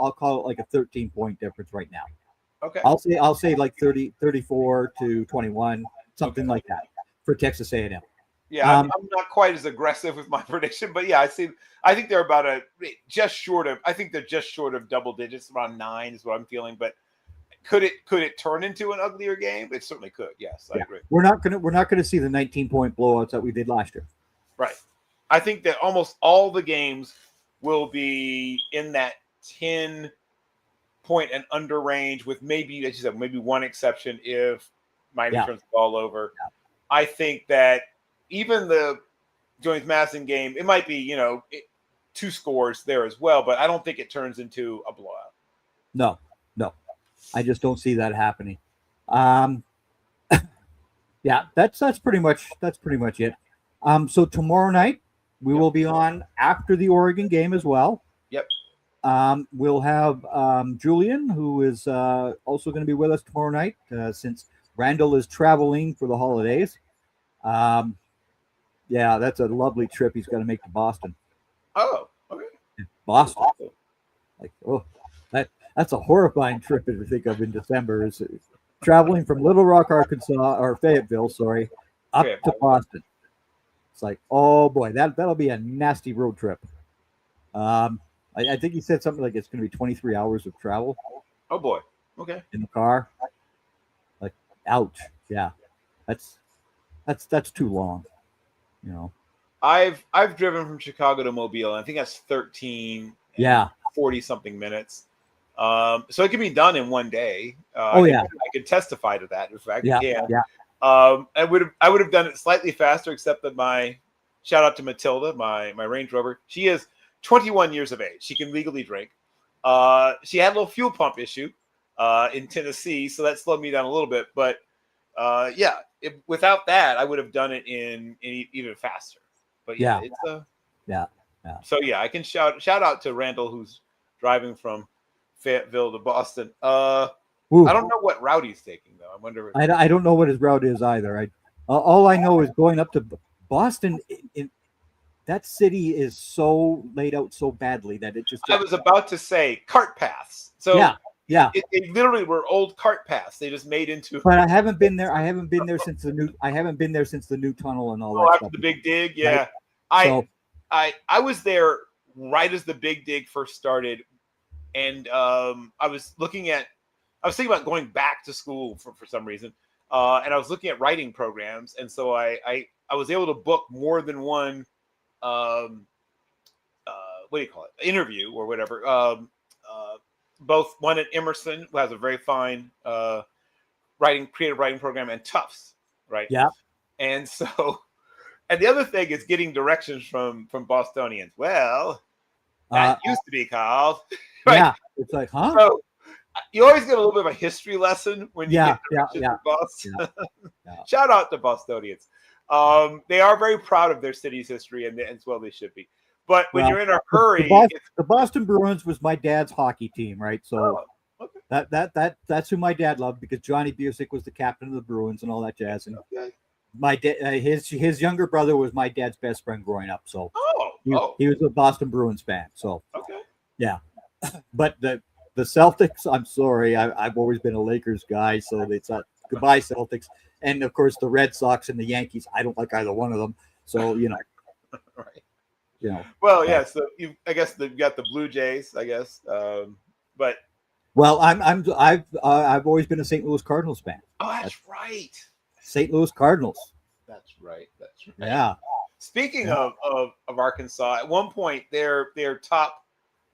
like a 13-point difference right now. Okay. I'll say like 34 to 21, something like that for Texas A&M. Yeah, I'm not quite as aggressive with my prediction, but yeah, I think they're about just short of. I think they're just short of double digits, around 9 is what I'm feeling. But could it turn into an uglier game? It certainly could. Yes, I agree. We're not gonna see the 19-point blowouts that we did last year. Right. I think that almost all the games will be in that 10-point and under range, with maybe, as you said, maybe one exception if Miami turns the ball over. Yeah. I think that even the James Madison game, it might be 2 scores there as well, but I don't think it turns into a blowout. No, I just don't see that happening. Yeah, that's pretty much it. So tomorrow night we will be on after the Oregon game as well. Yep. We'll have Julian, who is also going to be with us tomorrow night, since Randall is traveling for the holidays. Yeah, that's a lovely trip he's got to make to Boston. Oh, okay. Boston. Like, that's a horrifying trip to think of in December. Is traveling from Little Rock, Arkansas, or Fayetteville, sorry, up to Boston. It's like, oh boy, that'll be a nasty road trip. I think he said something like it's going to be 23 hours of travel. Oh boy. Okay. In the car. Like, ouch. Yeah, that's too long. I've driven from Chicago to Mobile, and I think that's 40 something minutes. So it can be done in one day. I could testify to that. In fact, I would have done it slightly faster, except that my shout out to Matilda, my Range Rover. She is 21 years of age. She can legally drink. She had a little fuel pump issue in Tennessee, so that slowed me down a little bit. But without that, I would have done it in even faster. But So I can shout out to Randall, who's driving from Fayetteville to Boston. I don't know what route he's taking though. I wonder. I don't know what his route is either. All I know is going up to Boston. That city is so laid out so badly that it just. I was about to say cart paths. So yeah. It literally were old cart paths. They just made into. But I haven't been there. I haven't been there since the new tunnel and all that. After stuff. the big dig, yeah. Right? I was there right as the big dig first started, and I was thinking about going back to school for some reason, and I was looking at writing programs, and so I was able to book more than one, what do you call it, interview or whatever. Both one at Emerson, who has a very fine creative writing program, and Tufts, right? Yeah. And so, and the other thing is getting directions from Bostonians. Well, that used to be called. Right? Yeah, it's like, huh? So you always get a little bit of a history lesson when you get directions from Boston. Shout out to Bostonians. They are very proud of their city's history, and as well they should be. But when you're in a hurry, the Boston Bruins was my dad's hockey team, right? So that's who my dad loved, because Johnny Busick was the captain of the Bruins and all that jazz. And my his younger brother was my dad's best friend growing up. So he was a Boston Bruins fan. So but the Celtics, I'm sorry, I've always been a Lakers guy, so it's goodbye Celtics, and of course the Red Sox and the Yankees. I don't like either one of them. So right. Well, yeah. So I guess you've got the Blue Jays. I guess, but I've always been a St. Louis Cardinals fan. Oh, that's right. St. Louis Cardinals. That's right. Yeah. Speaking of Arkansas, at one point their top,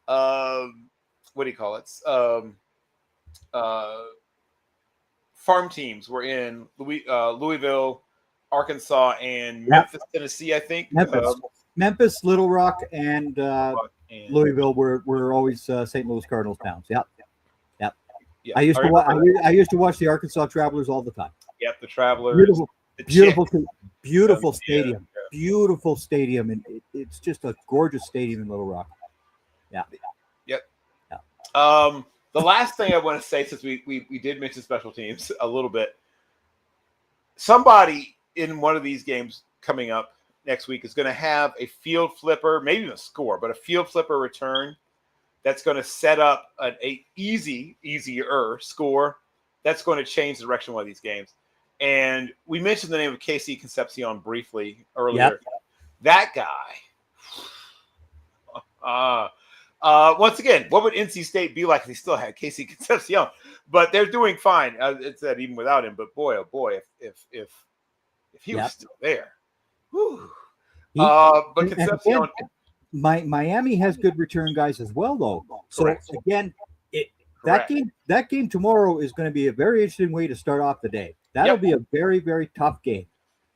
what do you call it? Farm teams were in Louisville, Arkansas, and Memphis, Tennessee. I think Memphis, Little Rock, and Louisville were always St. Louis Cardinals towns. Yep. Yeah. I used to watch the Arkansas Travelers all the time. Yep, the Travelers. Beautiful stadium. Yeah. Beautiful stadium, and it's just a gorgeous stadium in Little Rock. Yeah. Yep. Yeah. The last thing I want to say, since we did mention special teams a little bit, somebody in one of these games coming up next week is going to have a field flipper, maybe even a score, but a field flipper return that's going to set up an easier score that's going to change the direction of one of these games. And we mentioned the name of KC Concepcion briefly earlier. Yep. That guy. Once again, what would NC State be like if they still had KC Concepcion? But they're doing fine. It's that even without him. But boy, oh boy, if he was still there. Whew. But Concepcion. Miami has good return guys as well, though. So again, that game tomorrow is going to be a very interesting way to start off the day. That'll be a very, very tough game.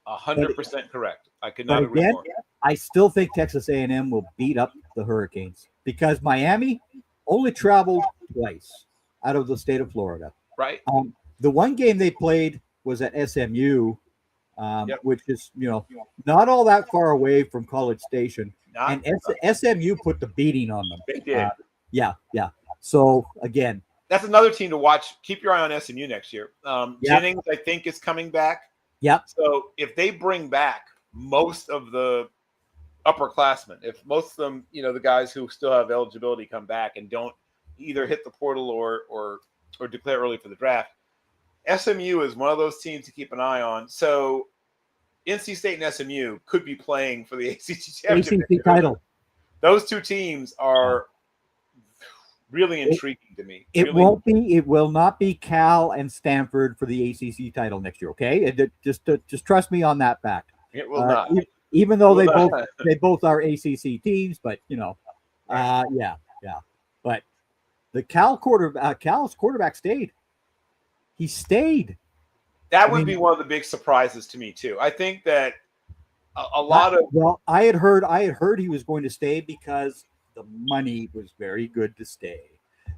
100% correct. I could not agree more. I still think Texas A&M will beat up the Hurricanes because Miami only traveled twice out of the state of Florida. Right. The one game they played was at SMU, which is not all that far away from College Station. SMU put the beating on them. They did. Yeah. So again, that's another team to watch. Keep your eye on SMU next year. Jennings, I think, is coming back. Yeah. So if they bring back most of the upperclassmen, if most of them, the guys who still have eligibility come back and don't either hit the portal or declare early for the draft, SMU is one of those teams to keep an eye on. So NC State and SMU could be playing for the ACC championship. ACC title. Those two teams are really intriguing to me. It will not be Cal and Stanford for the ACC title next year. Okay, just trust me on that fact. It will not. Even though they both are ACC teams, but yeah. But the Cal's quarterback stayed. He stayed. That would be one of the big surprises to me too. I think that a lot of I had heard he was going to stay because the money was very good to stay.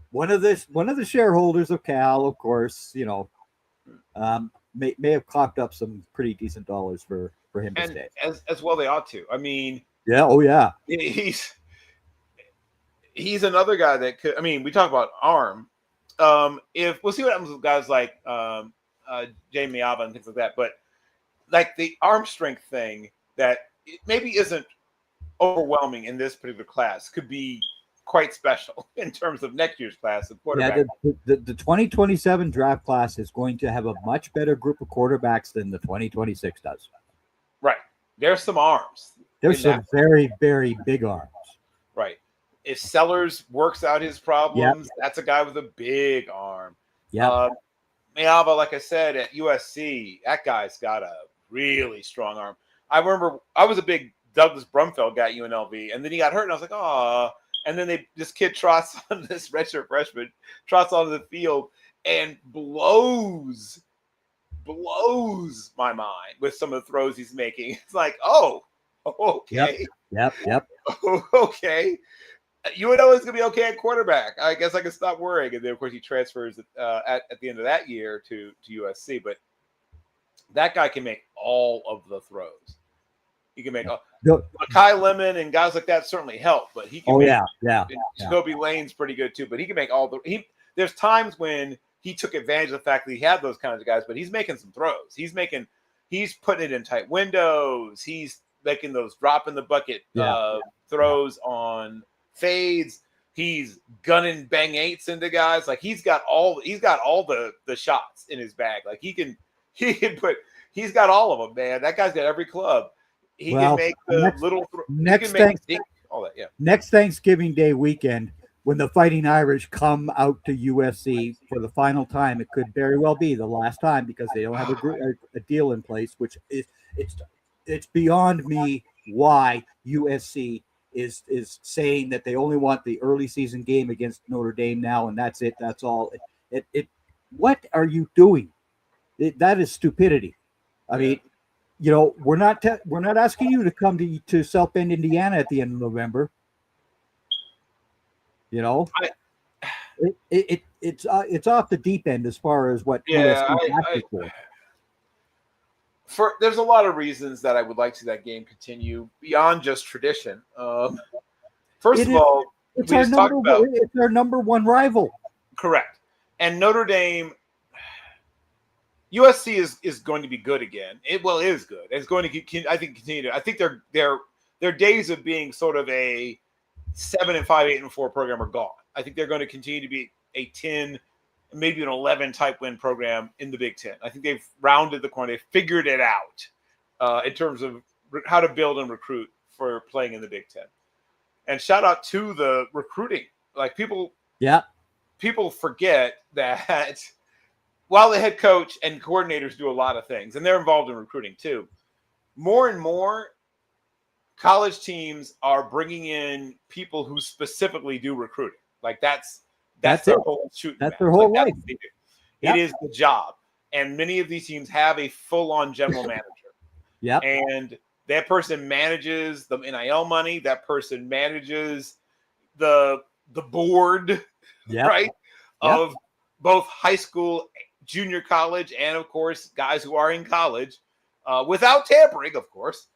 One of the shareholders of Cal, of course, may have coughed up some pretty decent dollars for him to stay. As well they ought to. I mean, he's another guy that could. I mean, we talk about arm. If we'll see what happens with guys like Jamie Alba and things like that, but like the arm strength thing that it maybe isn't overwhelming in this particular class could be quite special in terms of next year's class of quarterbacks. Yeah, the 2027 draft class is going to have a much better group of quarterbacks than the 2026 does. Right. There's some arms. There's some very, very big arms. Right. If Sellers works out his problems, that's a guy with a big arm. Yeah. Mayava, like I said, at USC, that guy's got a really strong arm. I remember I was a big Douglas Brumfeld guy at UNLV, and then he got hurt, and I was like, oh. And then this kid trots on this redshirt freshman, trots onto the field and blows my mind with some of the throws he's making. It's like, oh, okay. Yep. Okay. UNO is going to be okay at quarterback. I guess I can stop worrying. And then, of course, he transfers at the end of that year to USC. But that guy can make all of the throws. He can make Kai Lemon and guys like that certainly help. But he can Jacoby Lane's pretty good, too. But he can make all the – there's times when he took advantage of the fact that he had those kinds of guys, but he's making some throws. He's putting it in tight windows. He's making those drop in the bucket throws on – fades. He's gunning bang eights into guys. Like he's got all the shots in his bag. Like he's got all of them, man. That guy's got every club. He can make the next Thanksgiving Day weekend when the Fighting Irish come out to USC for the final time. It could very well be the last time because they don't have a deal in place, which is it's beyond me why USC is saying that they only want the early season game against Notre Dame now, and that's it. That's all. What are you doing? That is stupidity. I mean, we're not asking you to come to South Bend, Indiana at the end of November. It's off the deep end as far as what USC for. There's a lot of reasons that I would like to see that game continue beyond just tradition. First of all, it's our number one rival. Correct. And Notre Dame, USC is going to be good again. It is good. It's going to, I think, continue to. I think their days of being sort of a 7-5, 8-4 program are gone. I think they're going to continue to be a 10, maybe an 11 type win program in the Big Ten. I think they've rounded the corner. They figured it out in terms of how to build and recruit for playing in the Big Ten. And shout out to the recruiting. Like people forget that while the head coach and coordinators do a lot of things, and they're involved in recruiting too, more and more college teams are bringing in people who specifically do recruiting. Like that's their whole shooting. That's their whole life. It is the job. And many of these teams have a full-on general manager. Yeah. And that person manages the NIL money. That person manages the board, right? Of both high school, junior college, and of course, guys who are in college, without tampering, of course,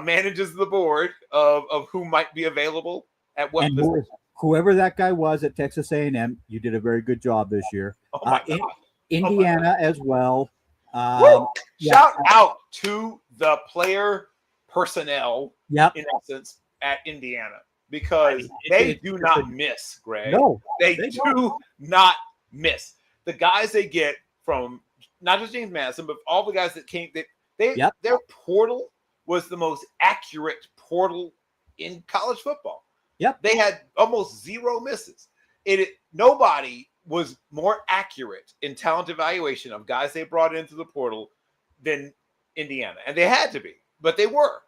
manages the board of who might be available at what position. Whoever that guy was at Texas A&M, you did a very good job this year. Oh my God. Indiana as well. Shout out to the player personnel, in essence, at Indiana, because they do not miss, Greg. No, they do not miss. The guys they get from not just James Madison, but all the guys that came, their portal was the most accurate portal in college football. Yep. They had almost zero misses. Nobody was more accurate in talent evaluation of guys they brought into the portal than Indiana. And they had to be, but they were.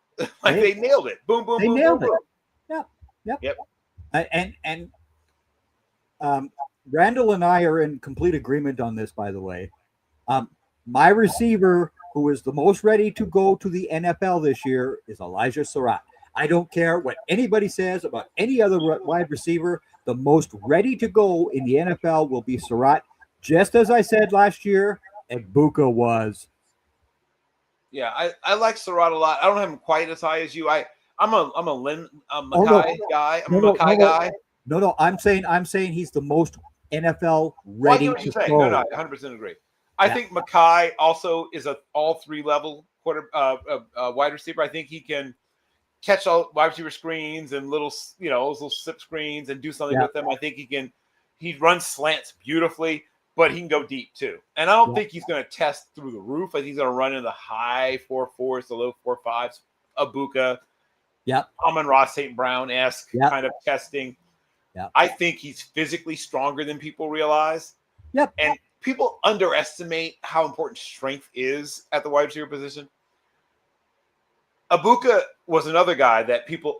They nailed it. Boom, boom, boom, boom, boom. Yep. And Randall and I are in complete agreement on this, by the way. My receiver who is the most ready to go to the NFL this year is Elijah Surratt. I don't care what anybody says about any other wide receiver. The most ready to go in the NFL will be Surratt. Just as I said last year, Egbuka was. Yeah, I like Surratt a lot. I don't have him quite as high as you. I'm a Mackay guy. I'm a Mackay guy. No. I'm saying he's the most NFL ready to go. No, I 100% agree. I think Mackay also is a all 3 level wide receiver. I think he can catch all wide receiver screens and those little slip screens and do something with them. I think he runs slants beautifully, but he can go deep too. And I don't think he's going to test through the roof. I think he's going to run in the high 4.4s, the low 4.5s. Abuka. Amon-Ra St. Brown-esque kind of testing. I think he's physically stronger than people realize. And people underestimate how important strength is at the wide receiver position. Abuka was another guy that people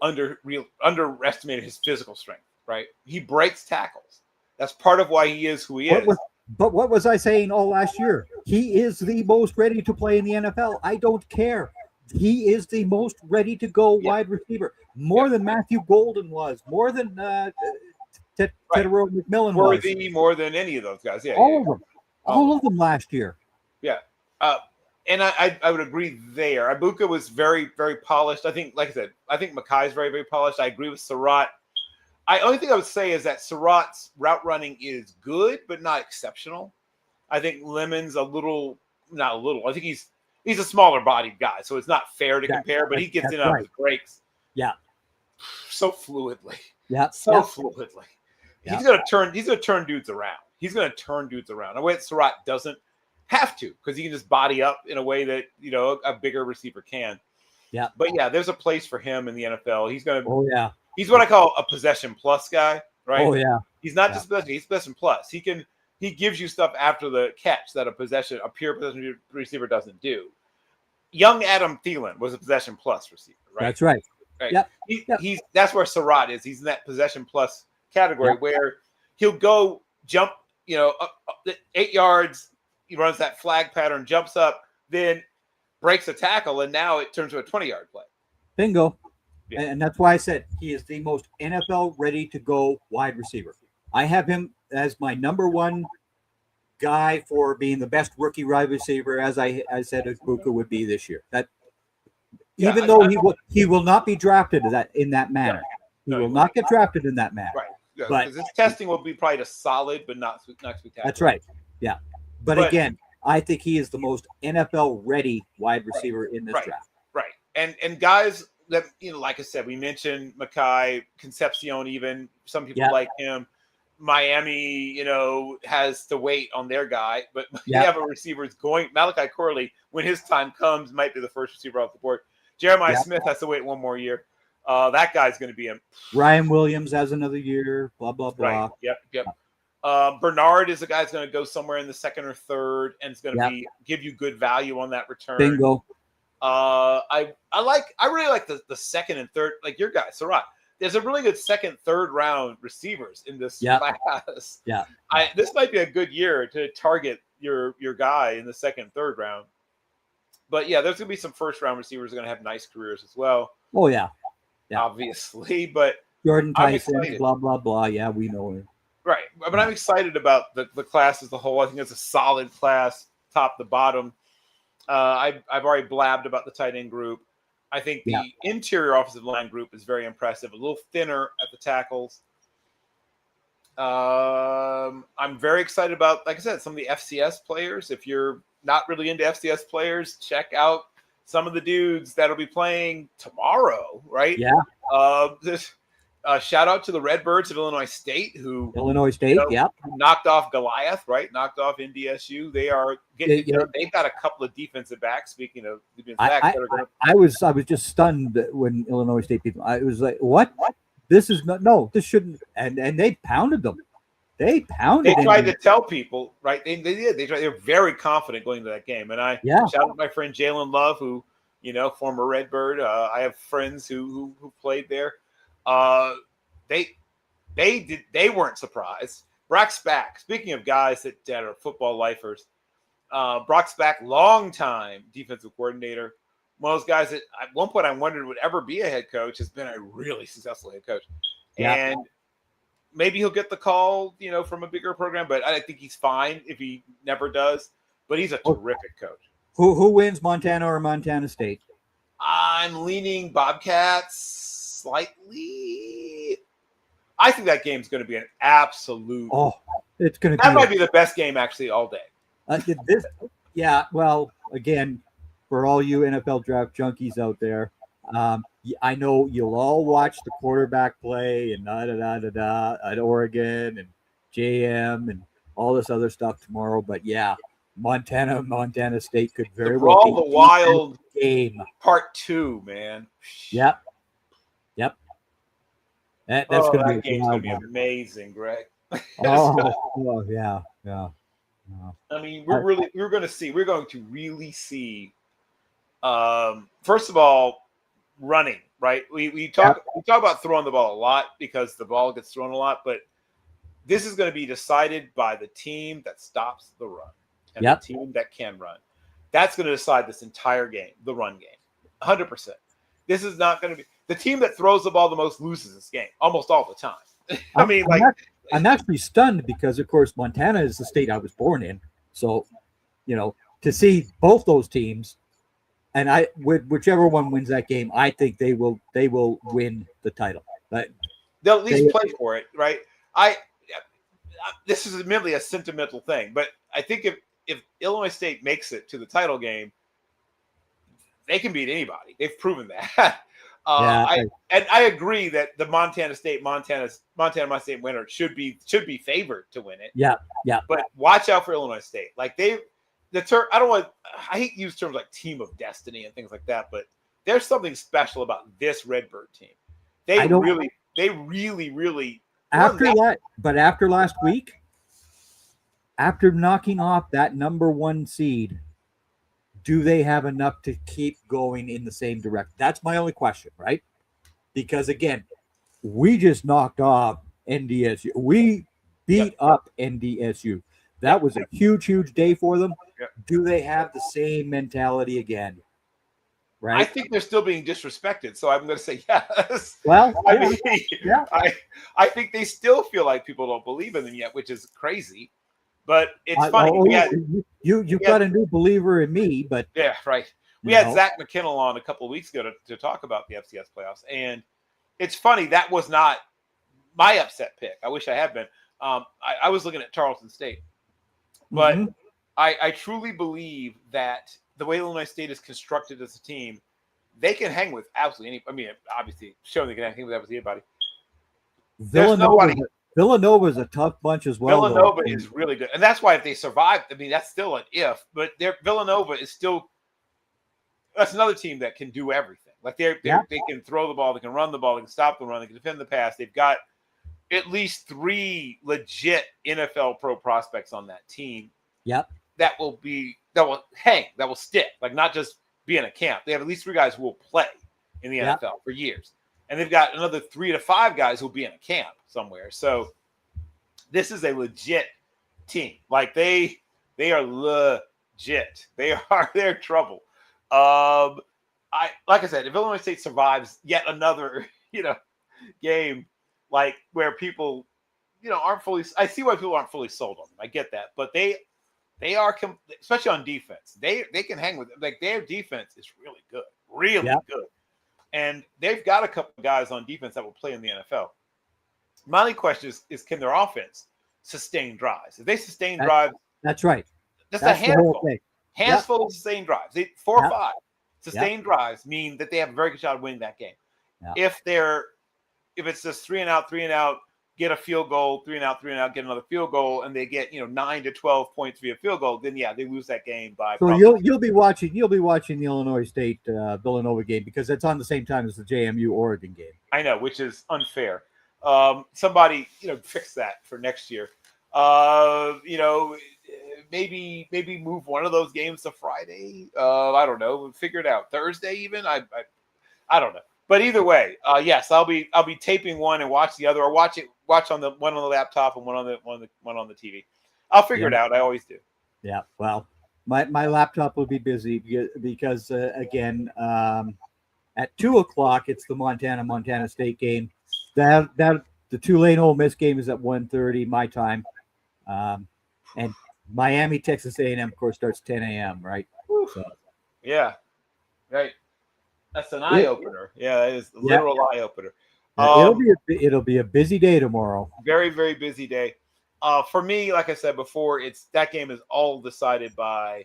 underestimated his physical strength, right? He breaks tackles. That's part of why he is who he is. But what was I saying all last year? He is the most ready to play in the NFL. I don't care. He is the most ready to go wide receiver. More than Matthew Golden was. More than Tedero McMillan was. Worthy more than any of those guys. All of them. All of them last year. Yeah. And I would agree there. Abuka was very, very polished. I think, like I said, I think Mackay's very, very polished. I agree with Surratt. Only thing I would say is that Surratt's route running is good, but not exceptional. I think Lemon's not a little. I think he's a smaller bodied guy, so it's not fair to compare, but he gets in on his breaks. Yeah. So fluidly. Fluidly. Yeah. He's gonna turn dudes around. He's gonna turn dudes around. The way that Surratt doesn't have to, because he can just body up in a way that a bigger receiver can. Yeah. But there's a place for him in the NFL. He's gonna. Oh yeah. He's what I call a possession plus guy, right? Oh yeah. He's not just possession. He's possession plus. He gives you stuff after the catch that a pure possession receiver doesn't do. Young Adam Thielen was a possession plus receiver, right? That's right. Right. Yep. That's where Surratt is. He's in that possession plus category where he'll go jump, 8 yards. He runs that flag pattern, jumps up, then breaks a tackle, and now it turns to a 20-yard play. Bingo. Yeah. And that's why I said he is the most NFL ready to go wide receiver. I have him as my number one guy for being the best rookie wide receiver, as I said Egbuka would be this year. Even though he will not be drafted in that manner. He will not get drafted in that manner. Right. But his testing will be probably a solid, but not spectacular. That's right. Yeah. But again, I think he is the most NFL ready wide receiver in this Right. draft. Right. And guys that, like I said, we mentioned Mackay, Concepcion, even some people like him. Miami, has to wait on their guy, but you have a receiver going. Malachi Corley, when his time comes, might be the first receiver off the board. Jeremiah Smith has to wait one more year. That guy's going to be him. Ryan Williams has another year. Blah blah blah. Right. Yep. Bernard is a guy that's going to go somewhere in the second or third, and it's going to give you good value on that return. Bingo. I really like the second and third, like your guy, Surratt. There's a really good second, third round receivers in this class. Yeah. This might be a good year to target your guy in the second, third round. But yeah, there's gonna be some first round receivers who are gonna have nice careers as well. Oh yeah. Obviously, but Jordan Tyson, blah blah blah. Yeah, we know him. Right, but I'm excited about the class as a whole. I think it's a solid class, top to bottom. I've already blabbed about the tight end group. I think the interior offensive line group is very impressive. A little thinner at the tackles. I'm very excited about, like I said, some of the FCS players. If you're not really into FCS players, check out some of the dudes that'll be playing tomorrow, right? Yeah. Shout out to the Redbirds of Illinois State, who knocked off Goliath, right? Knocked off NDSU. They are getting. They've got a couple of defensive backs. Speaking of defensive backs, I was just stunned when Illinois State people. I was like, "What? This is this shouldn't." And they pounded them. They tried to tell people, right? They did. They were very confident going into that game. And shout out to my friend Jalen Love, who former Redbird. I have friends who played there. They weren't surprised. Brock's back. Speaking of guys that are football lifers, Brock's back, long-time defensive coordinator. One of those guys that at one point I wondered would ever be a head coach, has been a really successful head coach. Yeah. And maybe he'll get the call, from a bigger program, but I think he's fine if he never does. But he's a terrific coach. Who wins, Montana or Montana State? I'm leaning Bobcats slightly. I think that game's going to be an absolute. Oh, it's going to be. That might be the best game actually all day. Well, again, for all you NFL draft junkies out there, I know you'll all watch the quarterback play and at Oregon and JM and all this other stuff tomorrow. But yeah, Montana State could very well be the Wild game. Part 2, man. Yep. That's going to be amazing, Greg. Yeah. I mean, we're going to really see. First of all, running, right? We talk about throwing the ball a lot because the ball gets thrown a lot, but this is going to be decided by the team that stops the run and the team that can run. That's going to decide this entire game, the run game, 100%. This is not going to be the team that throws the ball the most loses this game almost all the time. I'm actually stunned because, of course, Montana is the state I was born in. So, to see both those teams, and whichever one wins that game, I think they will win the title. But they'll at least play for it, right? This is admittedly a sentimental thing, but I think if Illinois State makes it to the title game, they can beat anybody. They've proven that. I agree that the Montana State winner should be favored to win it. Yeah. But watch out for Illinois State. Like I hate to use terms like team of destiny and things like that, but there's something special about this Redbird team. They really after last week, after knocking off that number 1 seed, do they have enough to keep going in the same direction? That's my only question, right? Because again, we just knocked off NDSU. We beat up NDSU. That was a huge day for them. Yep. Do they have the same mentality again? Right. I think they're still being disrespected, so I'm going to say yes. Well, I think they still feel like people don't believe in them yet, which is crazy. But it's funny. You've got a new believer in me, but yeah, right. We had Zach McKinnell on a couple of weeks ago to talk about the FCS playoffs, and it's funny that was not my upset pick. I wish I had been. I was looking at Charleston State, but I truly believe that the way Illinois State is constructed as a team, they can hang with absolutely any. I mean, obviously, showing they can hang with absolutely anybody. There's nobody. Villanova's a tough bunch as well. Villanova is really good, and that's why if they survive, I mean, that's still an if. But Villanova is still. That's another team that can do everything. Like they can throw the ball, they can run the ball, they can stop the run, they can defend the pass. They've got at least 3 legit NFL pro prospects on that team. Yep. That will hang, that will stick, like not just be in a camp. They have at least 3 guys who will play in the NFL for years. And they've got another 3 to 5 guys who will be in a camp somewhere. So this is a legit team. Like they are legit. They're trouble. Like I said, if Illinois State survives yet another, game like where people, aren't fully. I see why people aren't fully sold on them. I get that, but they are, especially on defense. They can hang with it. Like their defense is really good, good, and they've got a couple of guys on defense that will play in the NFL. My only question is can their offense sustain drives? If they sustain drives, that's right. That's a handful. Handful of sustained drives. 4 or 5 sustained drives mean that they have a very good shot of winning that game. Yep. If it's just 3 and out, get a field goal, 3 and out, get another field goal, and they get 9 to 12 points via field goal, then they lose that game by. So you'll be watching the Illinois State Villanova game because it's on the same time as the JMU Oregon game. I know, which is unfair. Somebody fix that for next year. Maybe move one of those games to Friday. I don't know. Figure it out. Thursday even. I don't know. But either way, yes, I'll be taping one and watch the other, or watch on the one on the laptop and one on the TV. I'll figure it out. I always do. Yeah. Well, my laptop will be busy because again, at 2:00 it's the Montana State game. That the Tulane Ole Miss game is at 1:30 my time, and Miami Texas A&M of course starts 10 a.m. right. So. Yeah. Right. That's an eye opener. Yeah, it is a literal eye opener. It'll be a busy day tomorrow. Very, very busy day. For me, like I said before, that game is all decided by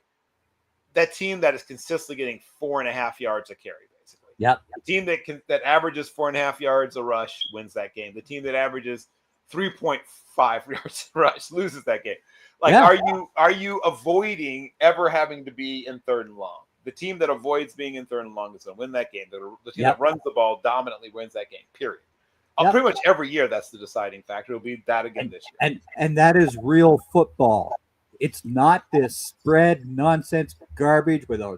that team that is consistently getting 4.5 yards a carry, basically. Yep. The team that averages 4.5 yards a rush wins that game. The team that averages 3.5 yards a rush loses that game. Like, are you avoiding ever having to be in 3rd and long? The team that avoids being in 3rd and long is going to win that game. The team that runs the ball dominantly wins that game, period. Pretty much every year, that's the deciding factor. It'll be that again this year. And that is real football. It's not this spread nonsense garbage with a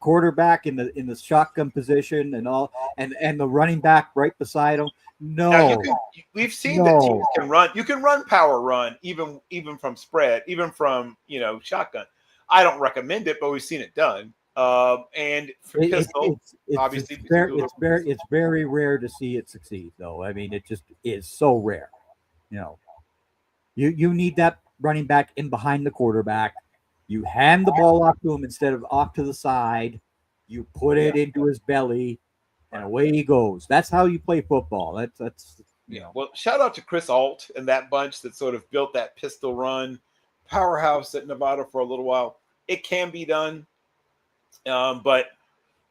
quarterback in the shotgun position and all, and the running back right beside him. No, now we've seen that teams can run. You can run power run even from spread, even from shotgun. I don't recommend it, but we've seen it done. And for pistol, obviously, it's very rare to see it succeed, though. I mean, it just is so rare. You need that running back in behind the quarterback. You hand the ball off to him instead of off to the side. You put it into his belly, and away he goes. That's how you play football. That's. Well, shout out to Chris Alt and that bunch that sort of built that pistol run powerhouse at Nevada for a little while. It can be done, but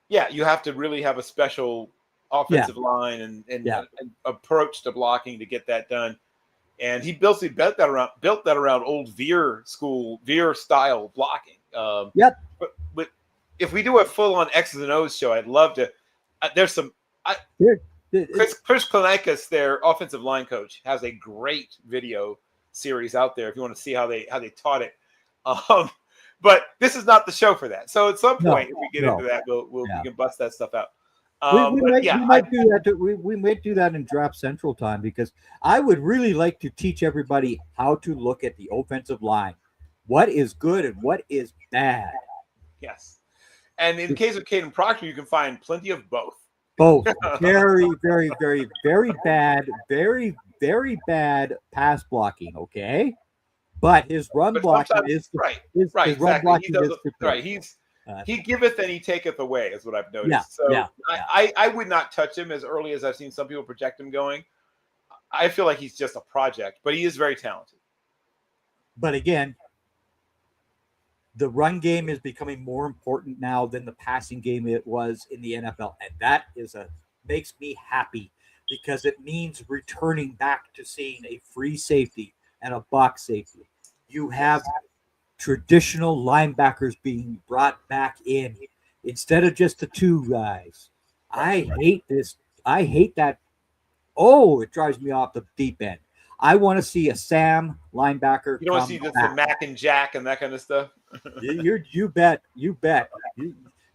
you have to really have a special offensive line and approach to blocking to get that done. And he built that around old Veer style blocking. But if we do a full on X's and O's show, I'd love to. There's some. Chris Klonikas, their offensive line coach, has a great video series out there if you want to see how they taught it. But this is not the show for that. So at some point, if we get into that, we can bust that stuff out. We might do that. We might do that in Draft Central time because I would really like to teach everybody how to look at the offensive line, what is good and what is bad. Yes, and in the case of Caden Proctor, you can find plenty of both. Both very, very, very, very bad, very, very bad pass blocking. Okay. But his run blocking is right. His exactly. run blocking is right. He giveth and he taketh away, is what I've noticed. I would not touch him as early as I've seen some people project him going. I feel like he's just a project, but he is very talented. But again, the run game is becoming more important now than the passing game it was in the NFL, and that makes me happy because it means returning back to seeing a free safety and a box safety. You have traditional linebackers being brought back in instead of just the two guys. I hate this. I hate that. Oh, it drives me off the deep end. I want to see a Sam linebacker. You don't want to see just the Mac and Jack and that kind of stuff. You bet.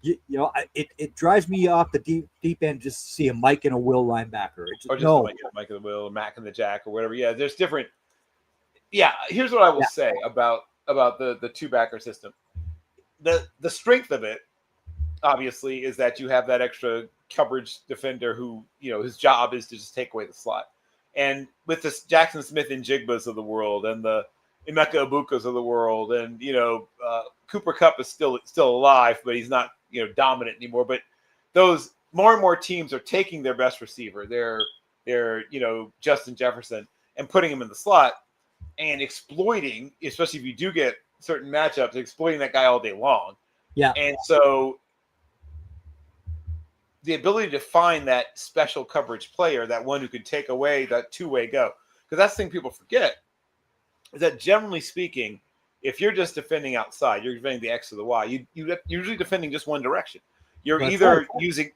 It drives me off the deep end just to see a Mike and a Will linebacker. Or just Mike and the Will, Mac and the Jack, or whatever. Yeah, there's different. Yeah, here's what I will say about the two backer system. The strength of it, obviously, is that you have that extra coverage defender who, his job is to just take away the slot. And with the Jackson Smith and Jigbas of the world and the Emeka Ibukas of the world, and Cooper Kupp is still alive, but he's not dominant anymore. But those more and more teams are taking their best receiver, their Justin Jefferson, and putting him in the slot and exploiting, especially if you do get certain matchups, exploiting that guy all day long. Yeah. And so the ability to find that special coverage player, that one who can take away that two-way go, because that's the thing people forget, is that generally speaking, if you're just defending outside, you're defending the X or the Y, you're usually defending just one direction. You're either using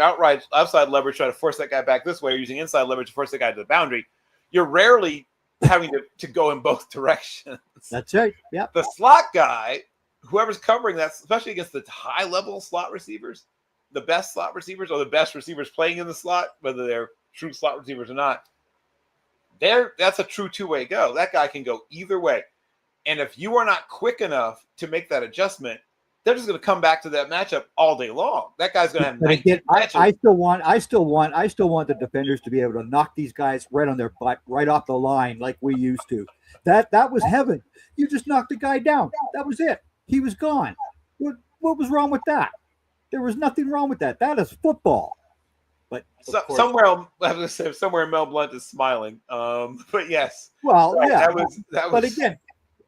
outside leverage trying to force that guy back this way, or using inside leverage to force that guy to the boundary. You're rarely having to go in both directions. That's right. Yeah. The slot guy, whoever's covering that, especially against the high-level slot receivers, the best slot receivers or the best receivers playing in the slot, whether they're true slot receivers or not, that's a true two-way go. That guy can go either way. And if you are not quick enough to make that adjustment, they're just going to come back to that matchup all day long. That guy's going to have 19 matchups. I still want the defenders to be able to knock these guys right on their butt, right off the line like we used to. That was heaven. You just knocked the guy down. That was it. He was gone. What was wrong with that? There was nothing wrong with that. That is football. But somewhere Mel Blount is smiling. But yes. Well, right, that was. But again,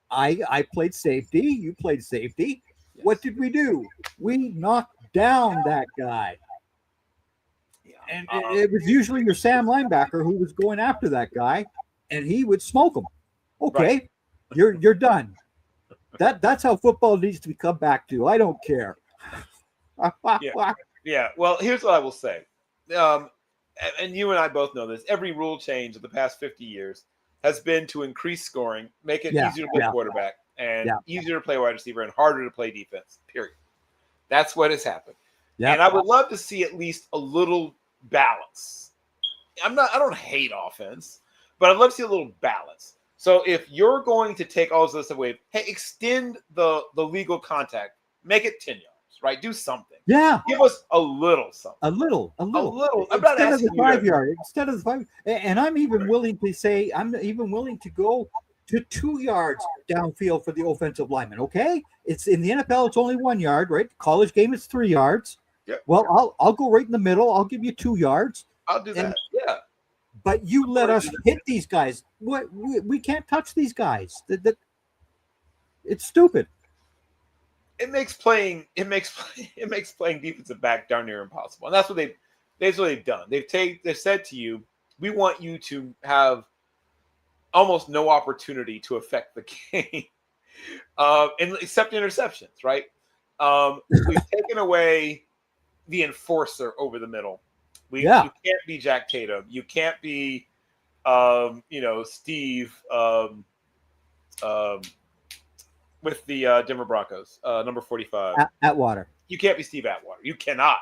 I played safety. You played safety. Yes. What did we do? We knocked down that guy. And it was usually your Sam linebacker who was going after that guy, and he would smoke him. Okay, right. You're done. That's how football needs to come back to. I don't care. Yeah. Well, here's what I will say. And you and I both know this. Every rule change of the past 50 years has been to increase scoring, make it easier to play quarterback, and easier to play wide receiver, and harder to play defense. Period. That's what has happened. Yeah. And I would love to see at least a little balance. I don't hate offense, but I'd love to see a little balance. So if you're going to take all this away, hey, extend the legal contact, make it 10 yards. Right, do something. Yeah, give us a little something. A little. I'm not instead of the 5 yard. Instead of the 5, and I'm even willing to say to go to 2 yards downfield for the offensive lineman. Okay, it's in the NFL. It's only 1 yard, right? College game is 3 yards. Yeah. Well, I'll go right in the middle. I'll give you 2 yards. I'll do that. Yeah. But you let us hit these guys. What we can't touch these guys. It's stupid. It makes playing defensive back darn near impossible, and that's what they've done. They've said to you, we want you to have almost no opportunity to affect the game, except interceptions. Right? We've taken away the enforcer over the middle. You can't be Jack Tatum. You can't be, Steve. With the Denver Broncos, number 45. Atwater. You can't be Steve Atwater. You cannot.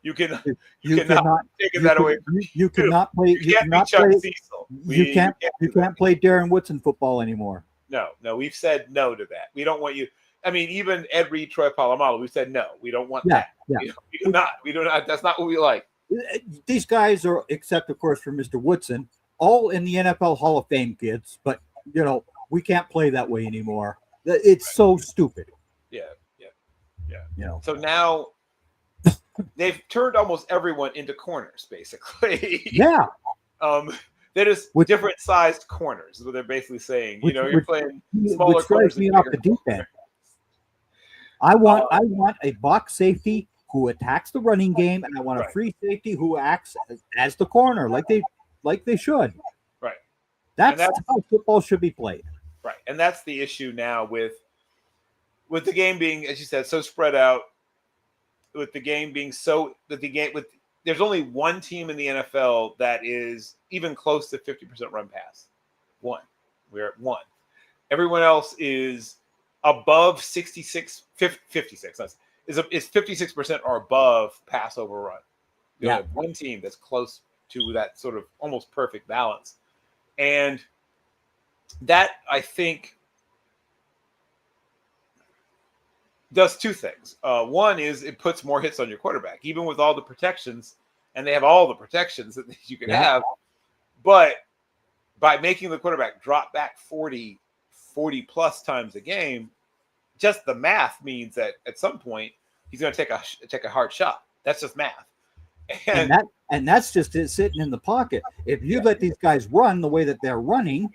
You cannot take that away. You cannot play. You can't be Chuck Cecil. You can't play Darren Woodson football anymore. No, we've said no to that. We don't want you. I mean, even Ed Reed, Troy Polamalu, we said no. We don't want that. Yeah. We do not. We do not. That's not what we like. These guys are, except of course for Mr. Woodson, all in the NFL Hall of Fame kids. But we can't play that way anymore. It's so stupid. Yeah. So now they've turned almost everyone into corners, basically. Yeah. They're just different sized corners, is what they're basically saying. You're playing smaller corners. Which drives me off the deep end. I want a box safety who attacks the running game, and I want a Right. free safety who acts as the corner, like they should. Right. That's that's how football should be played. right. And that's the issue now with the game being, as you said, so spread out. With the game being so that the game with there's only one team in the NFL that is even close to 50% run pass. One. We're at one. Everyone else is above 56, 56. Is 56% or above pass over run. You Yeah. have one team that's close to that sort of almost perfect balance. And that, I think, does two things. One is it puts more hits on your quarterback, even with all the protections, and they have all the protections that you can have. But by making the quarterback drop back 40 plus times a game, just the math means that at some point he's going to take a hard shot. That's just math. And that's just it sitting in the pocket. If you let these guys run the way that they're running,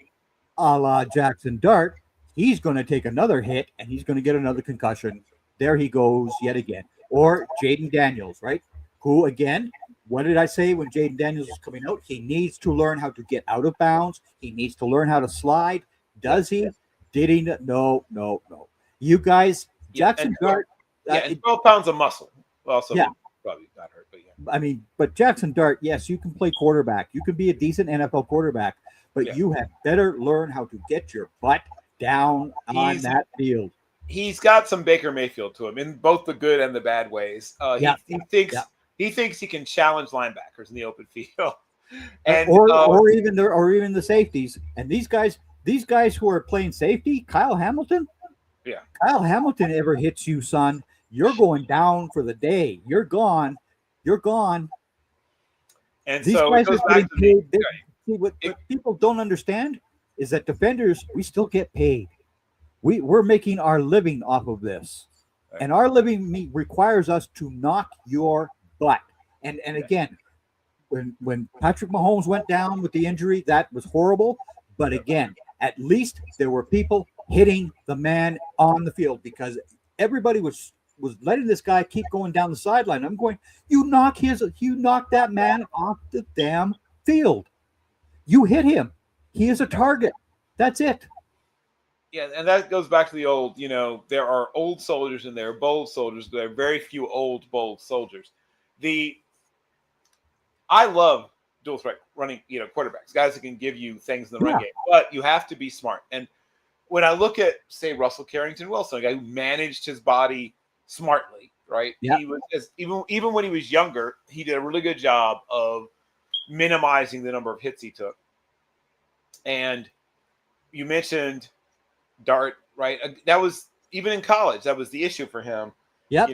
a la Jackson Dart, he's going to take another hit and he's going to get another concussion. There he goes yet again. Or Jaden Daniels, right? Who, again, what did I say when Jaden Daniels was coming out? He needs to learn how to get out of bounds. He needs to learn how to slide. Does he? Did he? No. You guys, Jackson Dart. And 12 pounds of muscle. Also, probably got hurt, but yeah. I mean, but Jackson Dart, yes, you can play quarterback. You can be a decent NFL quarterback, but you had better learn how to get your butt down on that field. He's got some Baker Mayfield to him in both the good and the bad ways. He thinks he can challenge linebackers in the open field, and or even the safeties. And these guys who are playing safety, Kyle Hamilton. Yeah, Kyle Hamilton ever hits you, son, you're going down for the day. You're gone. And these so guys it goes are back to paid. What people don't understand is that defenders, we still get paid. We're making our living off of this, and our living requires us to knock your butt. And again, when Patrick Mahomes went down with the injury, that was horrible. But again, at least there were people hitting the man on the field, because everybody was letting this guy keep going down the sideline. I'm going, you knock that man off the damn field. You hit him. He is a target. That's it. Yeah, and that goes back to the old, there are old soldiers and there are bold soldiers. There are very few old, bold soldiers. I love dual threat running, quarterbacks, guys that can give you things in the run game, but you have to be smart. And when I look at, say, Russell Carrington Wilson, a guy who managed his body smartly, right? Yeah. He was even when he was younger, he did a really good job of minimizing the number of hits he took. And you mentioned Dart, right? That was, even in college, that was the issue for him. Yeah.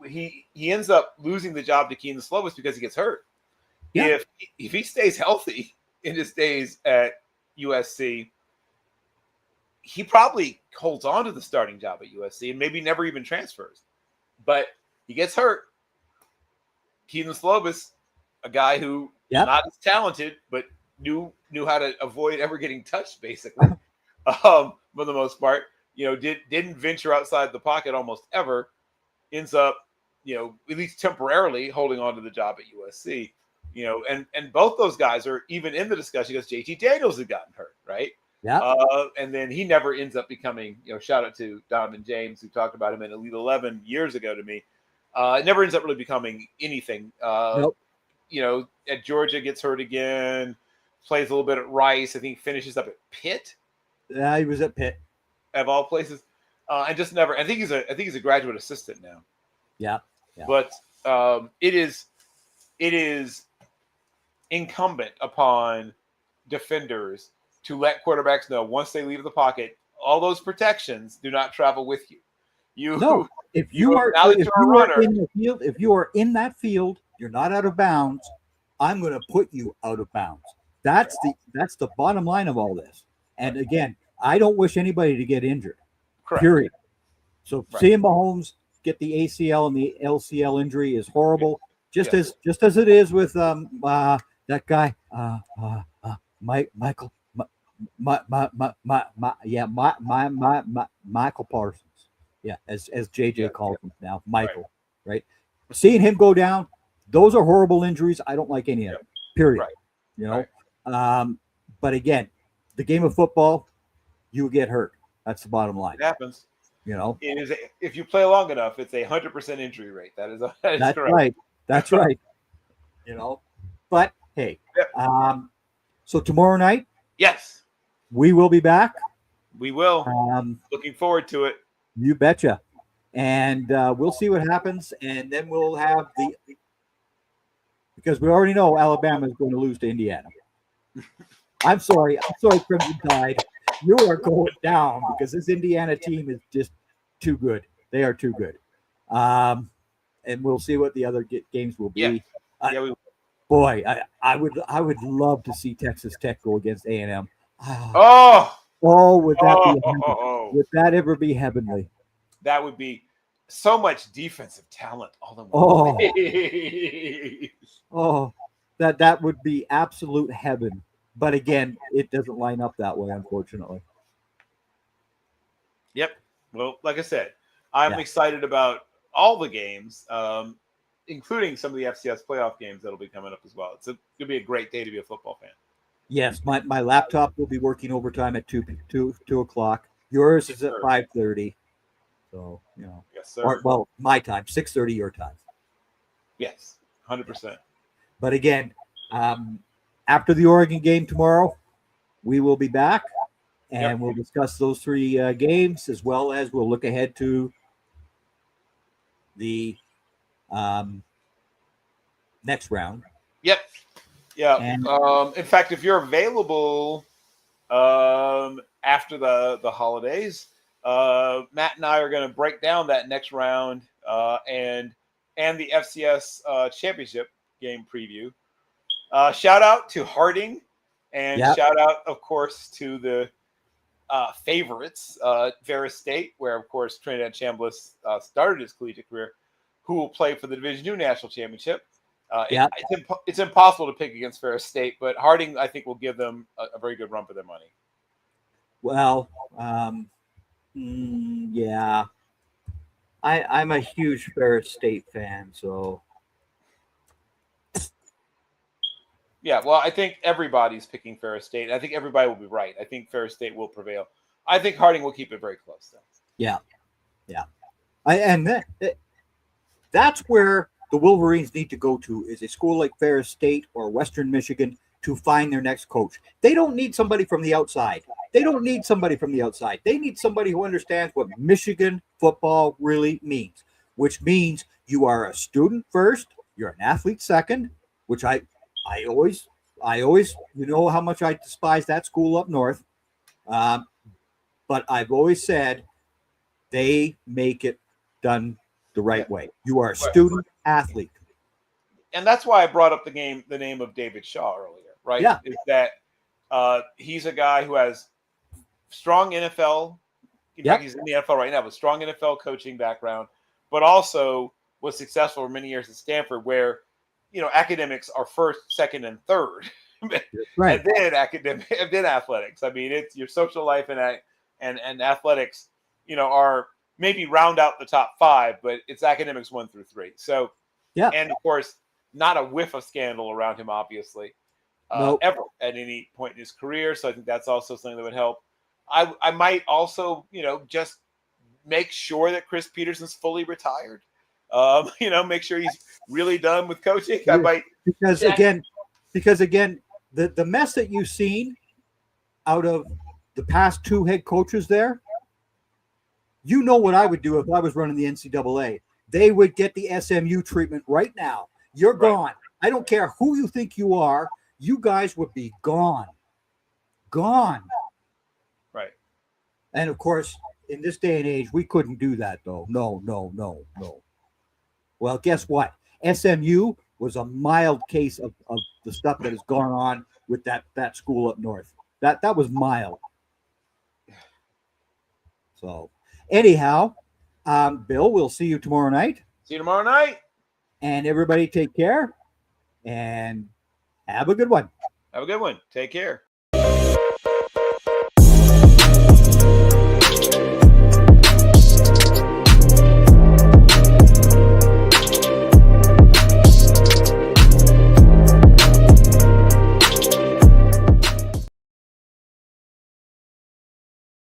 He ends up losing the job to Keenan Slovis because he gets hurt. Yeah. If he stays healthy in his days at USC, he probably holds on to the starting job at USC and maybe never even transfers. But he gets hurt. Keenan Slovis, a guy who not as talented, but knew how to avoid ever getting touched, basically, for the most part. Didn't venture outside the pocket almost ever. Ends up, at least temporarily holding on to the job at USC. And both those guys are even in the discussion because JT Daniels had gotten hurt, right? Yeah. And then he never ends up becoming, shout out to Donovan James, who talked about him in Elite 11 years ago to me. Never ends up really becoming anything. Nope. At Georgia, gets hurt again, plays a little bit at Rice. I think finishes up at Pitt. Yeah, he was at Pitt. Of all places. And just never, I think he's a graduate assistant now. Yeah. But it is incumbent upon defenders to let quarterbacks know once they leave the pocket, all those protections do not travel with you. If you are in the field, if you are in that field, you're not out of bounds. I'm going to put you out of bounds. That's the bottom line of all this. And again, I don't wish anybody to get injured. Correct. Period. So seeing Mahomes get the ACL and the LCL injury is horrible. Just as it is with that guy, Michael Parsons. Yeah, as JJ Yeah, calls him now, Michael. Right. Seeing him go down, those are horrible injuries. I don't like any of Yep. them. Period. Right. You know. But again, the game of football, you get hurt. That's the bottom line. It happens. You know. It is if you play long enough, it's 100% injury rate. That is That's correct. right. That's right. You know. But hey, Yep. so tomorrow night Yes, we will be back. we will. Looking forward to it. You betcha. And we'll see what happens, and then we'll have because we already know Alabama is going to lose to Indiana. I'm sorry, Crimson Tide, you are going down because this Indiana team is just too good. They are too good. And we'll see what the other games will be. Yeah, Boy, I would love to see Texas Tech go against A&M. Would that ever be heavenly? That would be so much defensive talent all in one place. That would be absolute heaven. But again, it doesn't line up that way, unfortunately. Yep. Well, like I said, I'm excited about all the games, including some of the FCS playoff games that'll be coming up as well. It's going to be a great day to be a football fan. Yes, my laptop will be working overtime at 2 o'clock. Yours is at 5:30. So, you know. Yes, sir. Well, my time, 6:30 your time. Yes, 100%. But again, after the Oregon game tomorrow, we will be back, and we'll discuss those three games, as well as we'll look ahead to the next round. Yep. Yeah. And, in fact, if you're available after the holidays, Matt and I are going to break down that next round and the FCS championship game preview. Shout out to Harding, and shout out, of course, to the favorites, Ferris State, where, of course, Trinidad Chambliss started his collegiate career, who will play for the Division II National Championship. It's impossible to pick against Ferris State, but Harding, I think, will give them a very good run for their money. Well, yeah. I'm a huge Ferris State fan, so. Yeah, well, I think everybody's picking Ferris State. I think everybody will be right. I think Ferris State will prevail. I think Harding will keep it very close, though. Yeah. That's where the Wolverines need to go to, is a school like Ferris State or Western Michigan to find their next coach. They don't need somebody from the outside. They need somebody who understands what Michigan football really means, which means you are a student first, you're an athlete second, which I always, you know how much I despise that school up north. But I've always said they make it done the right way. You are a student athlete. And that's why I brought up the name of David Shaw earlier, right? Yeah. Is that he's a guy who has strong NFL. In fact, he's in the NFL right now, but strong NFL coaching background, but also was successful for many years at Stanford, where, you know, academics are first, second, and third, right? And then athletics. I mean, it's your social life and athletics, you know, are maybe round out the top five, but it's academics 1 through 3. So, and of course, not a whiff of scandal around him, obviously, ever at any point in his career. So I think that's also something that would help. I might also, you know, just make sure that Chris Peterson's fully retired. You know, make sure he's really done with coaching. I might because again, the mess that you've seen out of the past 2 head coaches there, you know what I would do if I was running the NCAA. They would get the SMU treatment right now. You're gone. I don't care who you think you are. You guys would be gone. Gone. Right. And of course, in this day and age, we couldn't do that, though. No. Well, guess what? SMU was a mild case of the stuff that has gone on with that school up north. That was mild. So, anyhow, Bill, we'll see you tomorrow night. See you tomorrow night. And everybody take care and have a good one. Have a good one. Take care.